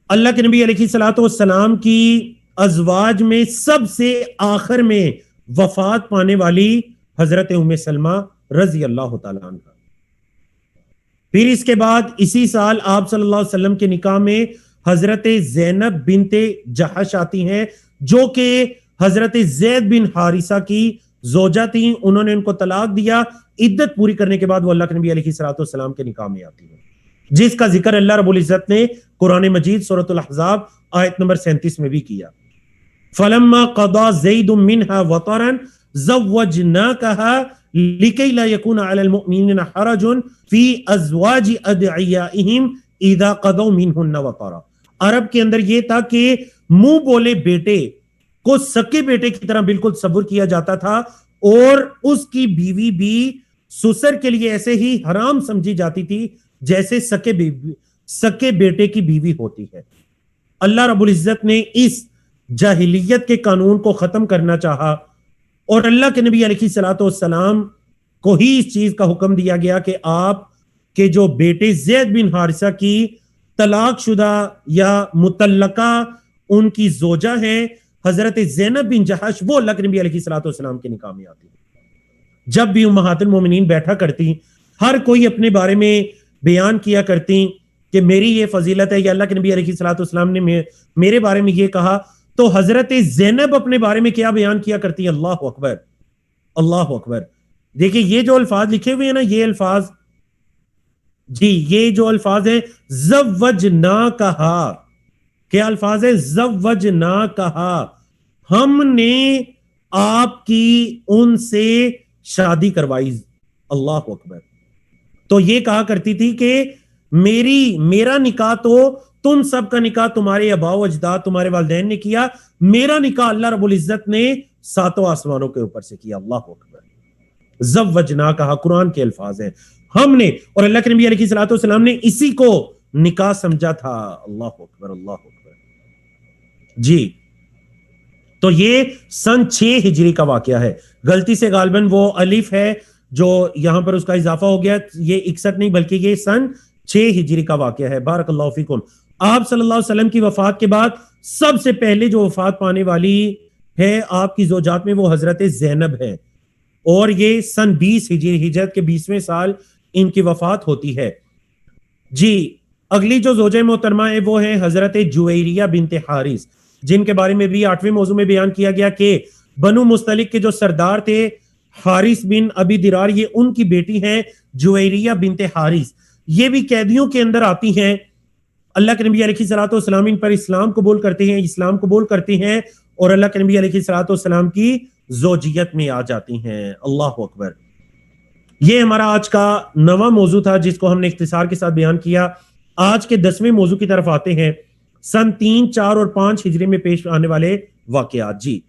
اللہ کے نبی علیہ الصلوۃ والسلام کی ازواج میں سب سے آخر میں وفات پانے والی حضرت ام سلمہ رضی اللہ تعالی عنہ. پھر اس کے بعد اسی سال آپ صلی اللہ علیہ وسلم کے نکاح میں حضرت زینب بنت جحش آتی ہیں، جو کہ حضرت زید بن حارثہ کی زوجہ تھیں. انہوں نے ان کو طلاق دیا. عدت پوری کرنے کے بعد وہ اللہ کے نبی علیہ الصلوۃ والسلام کے نکاح میں آتی ہے، جس کا ذکر اللہ رب العزت نے قرآن مجید سورۃ الاحزاب آیت نمبر 37 میں بھی کیا. فلما قضى زید منها وطرا زوجناكها لكي لا يكون على المؤمنين حرج في ازواج ادعيائهم اذا قضوا منهن وطرا. عرب کے اندر یہ تھا کہ منہ بولے بیٹے کو سکے بیٹے کی طرح بالکل تصور کیا جاتا تھا، اور اس کی بیوی بھی سسر کے لیے ایسے ہی حرام سمجھی جاتی تھی جیسے سکے بیٹے کی بیوی ہوتی ہے. اللہ رب العزت نے اس جاہلیت کے قانون کو ختم کرنا چاہا، اور اللہ کے نبی علیہ الصلوۃ والسلام کو ہی اس چیز کا حکم دیا گیا کہ آپ کے جو بیٹے زید بن حارثہ کی طلاق شدہ یا مطلقہ ان کی زوجہ ہیں حضرت زینب بن جحش، وہ اللہ کے نبی علیہ الصلوۃ والسلام کے نکاح میں آتی. جب بھی امہات المومنین بیٹھا کرتی، ہر کوئی اپنے بارے میں بیان کیا کرتی کہ میری یہ فضیلت ہے، یا اللہ کے نبی علیہ الصلوۃ والسلام نے میرے بارے میں یہ کہا. تو حضرت زینب اپنے بارے میں کیا بیان کیا کرتی؟ اللہ اکبر، اللہ اکبر. دیکھیں یہ جو الفاظ لکھے ہوئے ہیں نا، یہ الفاظ جی یہ جو الفاظ ہیں زوجنا کہا، کیا الفاظ ہے؟ زوجنا کہا، ہم نے آپ کی ان سے شادی کروائی۔ اللہ اکبر۔ تو یہ کہا کرتی تھی کہ میرا نکاح تو تم سب کا نکاح تمہارے آباء و اجداد تمہارے والدین نے کیا، میرا نکاح اللہ رب العزت نے ساتوں آسمانوں کے اوپر سے کیا۔ اللہ اکبر۔ زوجنا کہا قرآن کے الفاظ ہیں، ہم نے، اور اللہ کے نبی علیہ الصلوۃ والسلام نے اسی کو نکاح سمجھا تھا۔ اللہ اکبر، اللہ اکبر۔ جی تو یہ سن 6 ہجری کا واقعہ ہے، غلطی سے غالباً وہ الف ہے جو یہاں پر اس کا اضافہ ہو گیا، یہ 61 نہیں بلکہ یہ سن 6 ہجری کا واقعہ ہے۔ بارک اللہ فیکم۔ آپ صلی اللہ علیہ وسلم کی وفات کے بعد سب سے پہلے جو وفات پانے والی ہے آپ کی زوجات میں وہ حضرت زینب ہے، اور یہ سن 20 ہجری، ہجرت کے 20ویں سال ان کی وفات ہوتی ہے۔ جی اگلی جو زوجہ محترمہ ہے وہ ہے حضرت جویریہ بنت حارث، جن کے بارے میں بھی 8ویں موضوع میں بیان کیا گیا کہ بنو مستلق کے جو سردار تھے حارث بن ابی درار، یہ ان کی بیٹی ہیں جویریہ بنت حارث۔ یہ بھی قیدیوں کے اندر آتی ہیں، اللہ کے نبی علیہ الصلوۃ والسلام ان پر اسلام قبول کرتے ہیں اور اللہ کے نبی علیہ الصلوۃ والسلام کی زوجیت میں آ جاتی ہیں۔ اللہ اکبر۔ یہ ہمارا آج کا 9واں موضوع تھا جس کو ہم نے اختصار کے ساتھ بیان کیا۔ آج کے 10ویں موضوع کی طرف آتے ہیں، سن 3، 4 اور 5 ہجری میں پیش آنے والے واقعات۔ جی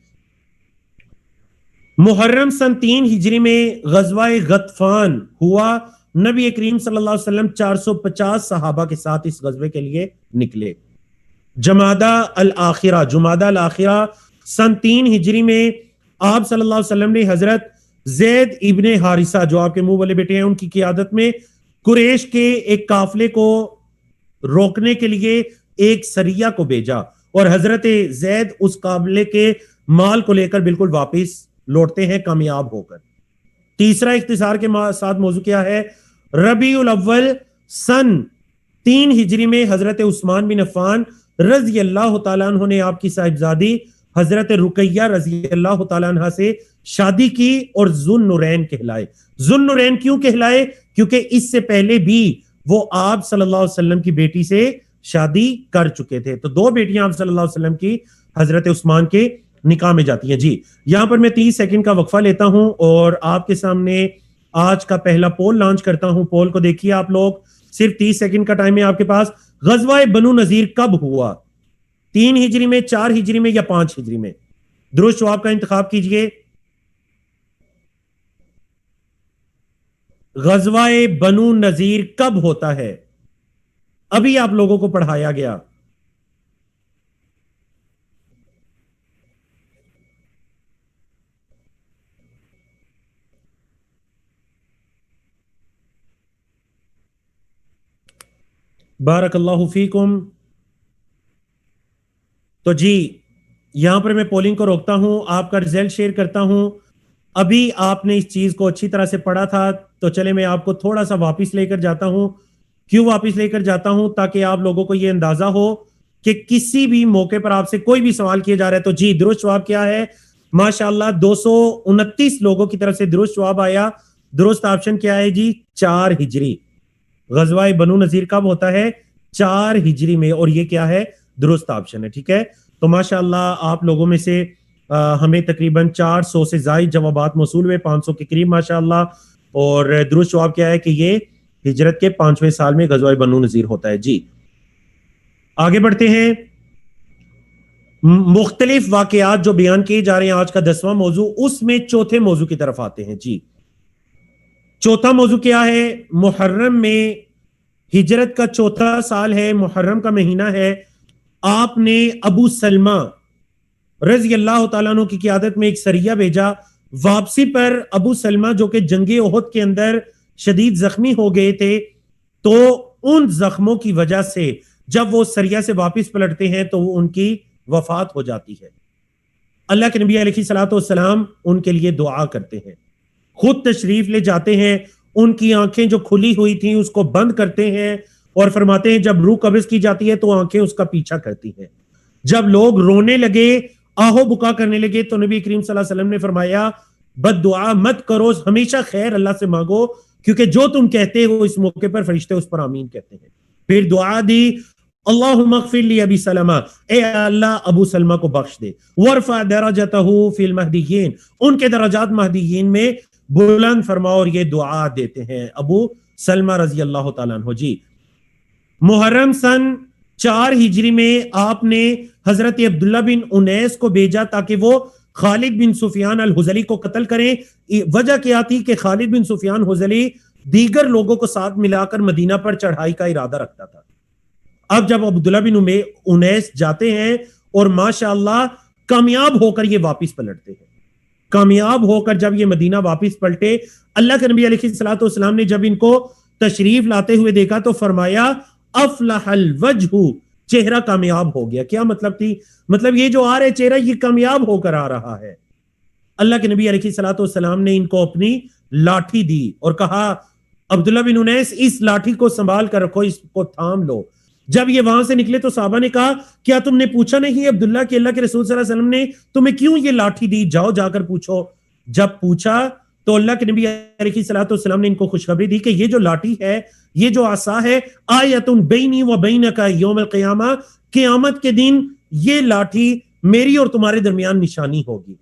محرم سن 3 ہجری میں غزوہ غطفان ہوا، نبی کریم صلی اللہ علیہ وسلم 450 صحابہ کے ساتھ اس غزوے کے لیے نکلے۔ جمادہ الاخرہ سن 3 ہجری میں آپ صلی اللہ علیہ وسلم نے حضرت زید ابن حارثہ جو آپ کے منہ والے بیٹے ہیں ان کی قیادت میں قریش کے ایک قافلے کو روکنے کے لیے ایک سریہ کو بھیجا، اور حضرت زید اس قافلے کے مال کو لے کر بالکل واپس لوٹتے ہیں کامیاب ہو کر۔ تیسرا اختصار کے ساتھ موضوع کیا ہے؟ ربیع الاول سن 3 ہجری میں حضرت عثمان بن عفان رضی اللہ تعالیٰ عنہ نے آپ کی صاحبزادی حضرت رقیہ رضی اللہ تعالیٰ عنہ سے شادی کی اور ذو النورین کہلائے۔ ذو النورین کیوں کہلائے؟ کیونکہ اس سے پہلے بھی وہ آپ صلی اللہ علیہ وسلم کی بیٹی سے شادی کر چکے تھے۔ تو 2 بیٹیاں آپ صلی اللہ علیہ وسلم کی حضرت عثمان کے نکاح میں جاتی ہیں۔ جی یہاں پر میں 30 سیکنڈ کا وقفہ لیتا ہوں اور آپ کے سامنے آج کا پہلا پول لانچ کرتا ہوں۔ پول کو دیکھیے آپ لوگ، صرف 30 سیکنڈ کا ٹائم ہے آپ کے پاس۔ غزوہ بنو نذیر کب ہوا؟ 3 ہجری میں، 4 ہجری میں یا 5 ہجری میں؟ درست جواب کا انتخاب کیجئے۔ غزوہ بنو نذیر کب ہوتا ہے؟ ابھی آپ لوگوں کو پڑھایا گیا۔ بارک اللہ فیکم۔ تو جی یہاں پر میں پولنگ کو روکتا ہوں، آپ کا رزلٹ شیئر کرتا ہوں۔ ابھی آپ نے اس چیز کو اچھی طرح سے پڑھا تھا تو چلے میں آپ کو تھوڑا سا واپس لے کر جاتا ہوں۔ کیوں واپس لے کر جاتا ہوں؟ تاکہ آپ لوگوں کو یہ اندازہ ہو کہ کسی بھی موقع پر آپ سے کوئی بھی سوال کیا جا رہا ہے تو جی درست جواب کیا ہے؟ ماشاءاللہ 229 لوگوں کی طرف سے درست جواب آیا۔ درست آپشن کیا ہے جی؟ 4 ہجری۔ غزوہ بنو نذیر کب ہوتا ہے؟ 4 ہجری میں، اور یہ کیا ہے؟ درست آپشن ہے۔ ٹھیک ہے، تو ماشاءاللہ آپ لوگوں میں سے ہمیں تقریباً 400 سے زائد جوابات موصول ہوئے، 500 کے قریب ماشاءاللہ، اور درست جواب کیا ہے کہ یہ ہجرت کے 5ویں سال میں غزوہ بنو نذیر ہوتا ہے۔ جی آگے بڑھتے ہیں، مختلف واقعات جو بیان کیے جا رہے ہیں آج کا 10واں موضوع، اس میں چوتھے موضوع کی طرف آتے ہیں۔ جی چوتھا موضوع کیا ہے؟ محرم میں، ہجرت کا 4تھا سال ہے، محرم کا مہینہ ہے، آپ نے ابو سلمہ رضی اللہ تعالیٰ عنہ کی قیادت میں ایک سریہ بھیجا۔ واپسی پر ابو سلمہ جو کہ جنگ احد کے اندر شدید زخمی ہو گئے تھے، تو ان زخموں کی وجہ سے جب وہ سریہ سے واپس پلٹتے ہیں تو ان کی وفات ہو جاتی ہے۔ اللہ کے نبی علیہ الصلوۃ والسلام ان کے لیے دعا کرتے ہیں، خود تشریف لے جاتے ہیں، ان کی آنکھیں جو کھلی ہوئی تھیں اس کو بند کرتے ہیں اور فرماتے ہیں جب روح قبض کی جاتی ہے تو آنکھیں اس کا پیچھا کرتی ہیں۔ جب لوگ رونے لگے، آہو بکا کرنے لگے، تو نبی کریم صلی اللہ علیہ وسلم نے فرمایا بد دعا مت کرو، ہمیشہ خیر اللہ سے مانگو، کیونکہ جو تم کہتے ہو اس موقع پر فرشتے اس پر آمین کہتے ہیں. پھر دعا دی اللہم اغفر لی ابی سلمہ، اے اللہ ابو سلمہ کو بخش دے، وارفع درجتہ فی المہدیین، ان کے درجات مہدیین میں بلند فرما، اور یہ دعا دیتے ہیں ابو سلمہ رضی اللہ تعالیٰ عنہ. جی محرم سن 4 ہجری میں آپ نے حضرت عبداللہ بن انیس کو بھیجا تاکہ وہ خالد بن سفیان الحزلی کو قتل کریں. وجہ کیا تھی کہ خالد بن سفیان حزلی دیگر لوگوں کو ساتھ ملا کر مدینہ پر چڑھائی کا ارادہ رکھتا تھا. اب جب عبداللہ بن انیس جاتے ہیں اور ماشاءاللہ کامیاب ہو کر یہ واپس پلٹتے ہیں، کامیاب ہو کر جب یہ مدینہ واپس پلٹے، اللہ کے نبی علیہ الصلوۃ والسلام نے جب ان کو تشریف لاتے ہوئے دیکھا تو فرمایا افلح الوجہ، چہرہ کامیاب ہو گیا. کیا مطلب تھی؟ مطلب یہ جو آ رہے چہرہ یہ کامیاب ہو کر آ رہا ہے. اللہ کے نبی علیہ الصلوۃ والسلام نے ان کو اپنی لاٹھی دی اور کہا عبداللہ بن انیس اس لاٹھی کو سنبھال کر رکھو، اس کو تھام لو. جب یہ وہاں سے نکلے تو صحابہ نے کہا کیا تم نے پوچھا نہیں عبداللہ کہ اللہ کے رسول صلی اللہ علیہ وسلم نے تمہیں کیوں یہ لاٹھی دی؟ جاؤ جا کر پوچھو. جب پوچھا تو اللہ کے نبی علیہ الصلوۃ والسلام نے ان کو خوشخبری دی کہ یہ جو لاٹھی ہے، یہ جو عصا ہے، آیۃ بینی و بینک یوم القیامہ، قیامت کے دن یہ لاٹھی میری اور تمہارے درمیان نشانی ہوگی.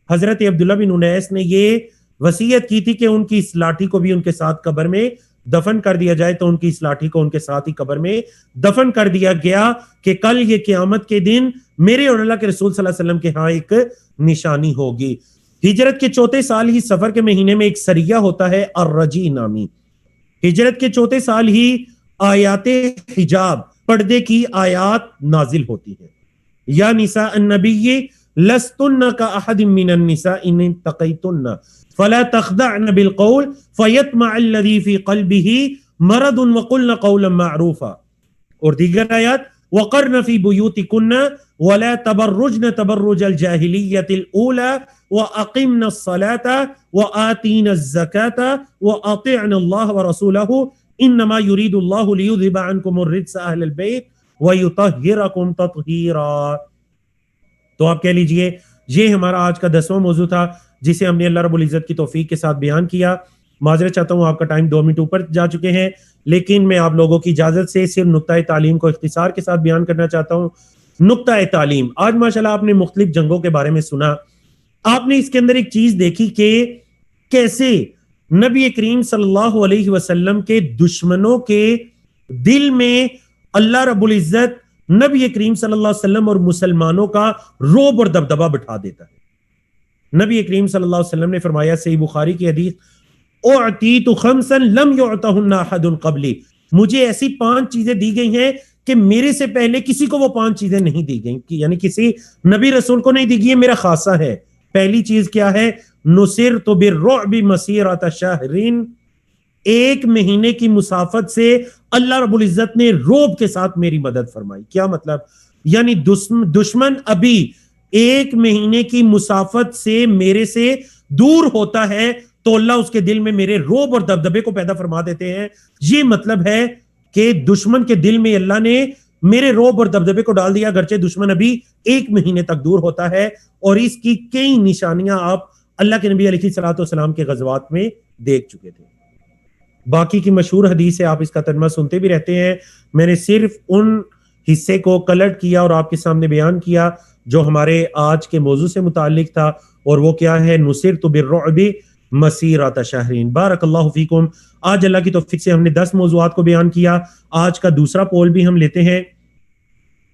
حضرت عبداللہ بن انیس نے یہ وصیت کی تھی کہ ان کی اس لاٹھی کو بھی ان کے ساتھ قبر میں دفن کر دیا جائے، تو ان کی اس لاٹھی کو ان کے ساتھ ہی قبر میں دفن کر دیا گیا کہ کل یہ قیامت کے دن میرے اور اللہ کے رسول صلی اللہ علیہ وسلم کے ہاں ایک نشانی ہوگی. ہجرت کے 4 سال ہی سفر کے مہینے میں ایک سریہ ہوتا ہے الرجی نامی. ہجرت کے 4 سال ہی آیات حجاب، پردے کی آیات نازل ہوتی ہیں. یا نساء النبی لستن کاحد من النساء ان اتقیتن فلا تخضعن بالقول فیطمع الذی فی قلبہ مرض وقلن قولا معروفا. اور دیگر آیات وقرن فی بیوتکن ولا تبرجن تبرج الجاہلیۃ الاولی واقمن الصلاة وآتین الزکاة واطعن اللہ ورسولہ انما یرید اللہ لیذہب عنکم الرجس اہل البیت ویطہرکم تطہیرا. تو آپ کہہ لیجئے یہ ہمارا آج کا 10واں موضوع تھا جسے ہم نے اللہ رب العزت کی توفیق کے ساتھ بیان کیا. معذرت چاہتا ہوں آپ کا ٹائم 2 منٹ اوپر جا چکے ہیں، لیکن میں آپ لوگوں کی اجازت سے صرف نقطۂ تعلیم کو اختصار کے ساتھ بیان کرنا چاہتا ہوں. نقطۂ تعلیم، آج ماشاءاللہ آپ نے مختلف جنگوں کے بارے میں سنا. آپ نے اس کے اندر ایک چیز دیکھی کہ کیسے نبی کریم صلی اللہ علیہ وسلم کے دشمنوں کے دل میں اللہ رب العزت نبی کریم صلی اللہ علیہ وسلم اور مسلمانوں کا رعب اور دبدبہ بٹھا دیتا ہے. نبی کریم صلی اللہ علیہ وسلم نے فرمایا، صحیح بخاری کی حدیث، اعطیت خمسا لم یعطہن احد قبلی، مجھے ایسی 5 چیزیں دی گئی ہیں کہ میرے سے پہلے کسی کو وہ 5 چیزیں نہیں دی گئیں، یعنی کسی نبی رسول کو نہیں دی گئی، میرا خاصہ ہے. پہلی چیز کیا ہے؟ نصرت بالرعب مسیرۃ شہر، 1 مہینے کی مسافت سے اللہ رب العزت نے رعب کے ساتھ میری مدد فرمائی. کیا مطلب؟ یعنی دشمن ابھی 1 مہینے کی مسافت سے میرے سے دور ہوتا ہے تو اللہ اس کے دل میں میرے رعب اور دبدبے کو پیدا فرما دیتے ہیں. یہ مطلب ہے کہ دشمن کے دل میں اللہ نے میرے رعب اور دبدبے کو ڈال دیا، گرچہ دشمن ابھی 1 مہینے تک دور ہوتا ہے. اور اس کی کئی نشانیاں آپ اللہ کے نبی علیہ الصلوۃ والسلام کے غزوات میں دیکھ چکے تھے. باقی کی مشہور حدیث ہے، آپ اس کا ترجمہ سنتے بھی رہتے ہیں. میں نے صرف ان حصے کو کلٹ کیا اور آپ کے سامنے بیان کیا جو ہمارے آج کے موضوع سے متعلق تھا، اور وہ کیا ہے؟ نصرت بالرعب مسیرۃ شہرین. بارک اللہ فیکم. آج اللہ کی توفیق سے ہم نے 10 موضوعات کو بیان کیا. آج کا دوسرا پول بھی ہم لیتے ہیں.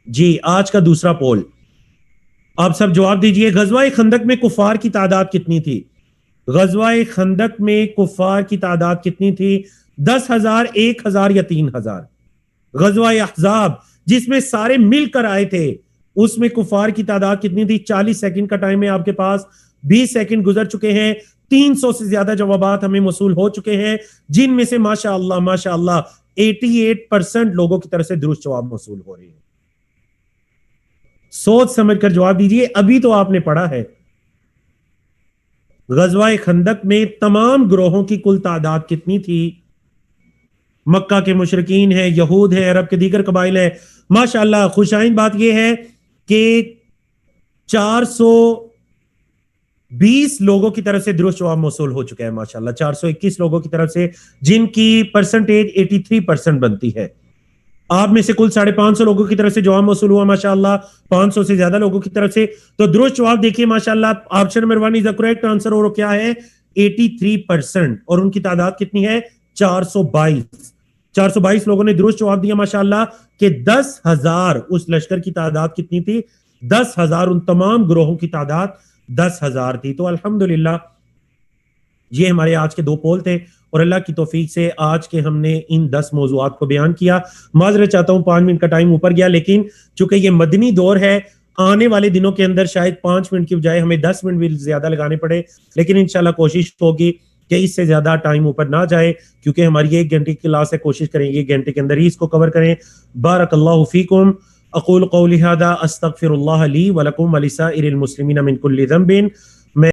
جی آج کا دوسرا پول، آپ سب جواب دیجئے. غزوہ خندق میں کفار کی تعداد کتنی تھی؟ غزوہ خندق میں کفار کی تعداد کتنی تھی؟ 10,000، 1,000 یا 3,000؟ غزوہ احزاب جس میں سارے مل کر آئے تھے اس میں کفار کی تعداد کتنی تھی؟ 40 سیکنڈ کا ٹائم ہے آپ کے پاس، 20 سیکنڈ گزر چکے ہیں. 300 سے زیادہ جوابات ہمیں موصول ہو چکے ہیں، جن میں سے ماشاءاللہ 88% لوگوں کی طرف سے درست جواب موصول ہو رہے ہیں. سوچ سمجھ کر جواب دیجئے. ابھی تو آپ نے پڑھا ہے غزوہ خندق میں تمام گروہوں کی کل تعداد کتنی تھی؟ مکہ کے مشرکین ہیں، یہود ہیں، عرب کے دیگر قبائل ہیں. ماشاءاللہ خوشائن بات یہ ہے کہ 20 لوگوں کی طرف سے درست جواب موصول ہو چکا ہے ماشاءاللہ، 421 لوگوں کی طرف سے، جن کی پرسنٹیج 83% بنتی ہے۔ آپ میں سے کل 550 لوگوں کی طرف سے جواب موصول ہوا ماشاءاللہ، 500 سے زیادہ لوگوں کی طرف سے۔ تو درست جواب دیکھیے ماشاءاللہ، option number 1 is correct answer, اور کیا ہے 83%، اور ان کی تعداد کتنی ہے 422۔ 422 لوگوں نے درست جواب دیا ماشاءاللہ کہ 10,000 اس لشکر کی تعداد کتنی تھی، 10,000، ان تمام گروہوں کی تعداد 10,000 تھی۔ تو الحمدللہ یہ ہمارے آج کے 2 پول تھے، اور اللہ کی توفیق سے آج کے ہم نے ان 10 موضوعات کو بیان کیا۔ معذرت چاہتا ہوں 5 منٹ کا ٹائم اوپر گیا، لیکن چونکہ یہ مدنی دور ہے، آنے والے دنوں کے اندر شاید 5 منٹ کی بجائے ہمیں 10 منٹ بھی زیادہ لگانے پڑے، لیکن انشاءاللہ کوشش ہوگی کہ اس سے زیادہ ٹائم اوپر نہ جائے، کیونکہ ہماری 1 گھنٹے کی کلاس ہے، کوشش کریں گے 1 گھنٹے کے اندر ہی اس کو کور کریں۔ بارک اللہ فیکم، اقول قولی ھذا استغفر اللہ لی ولکم ولسائر المسلمین من کل ذنب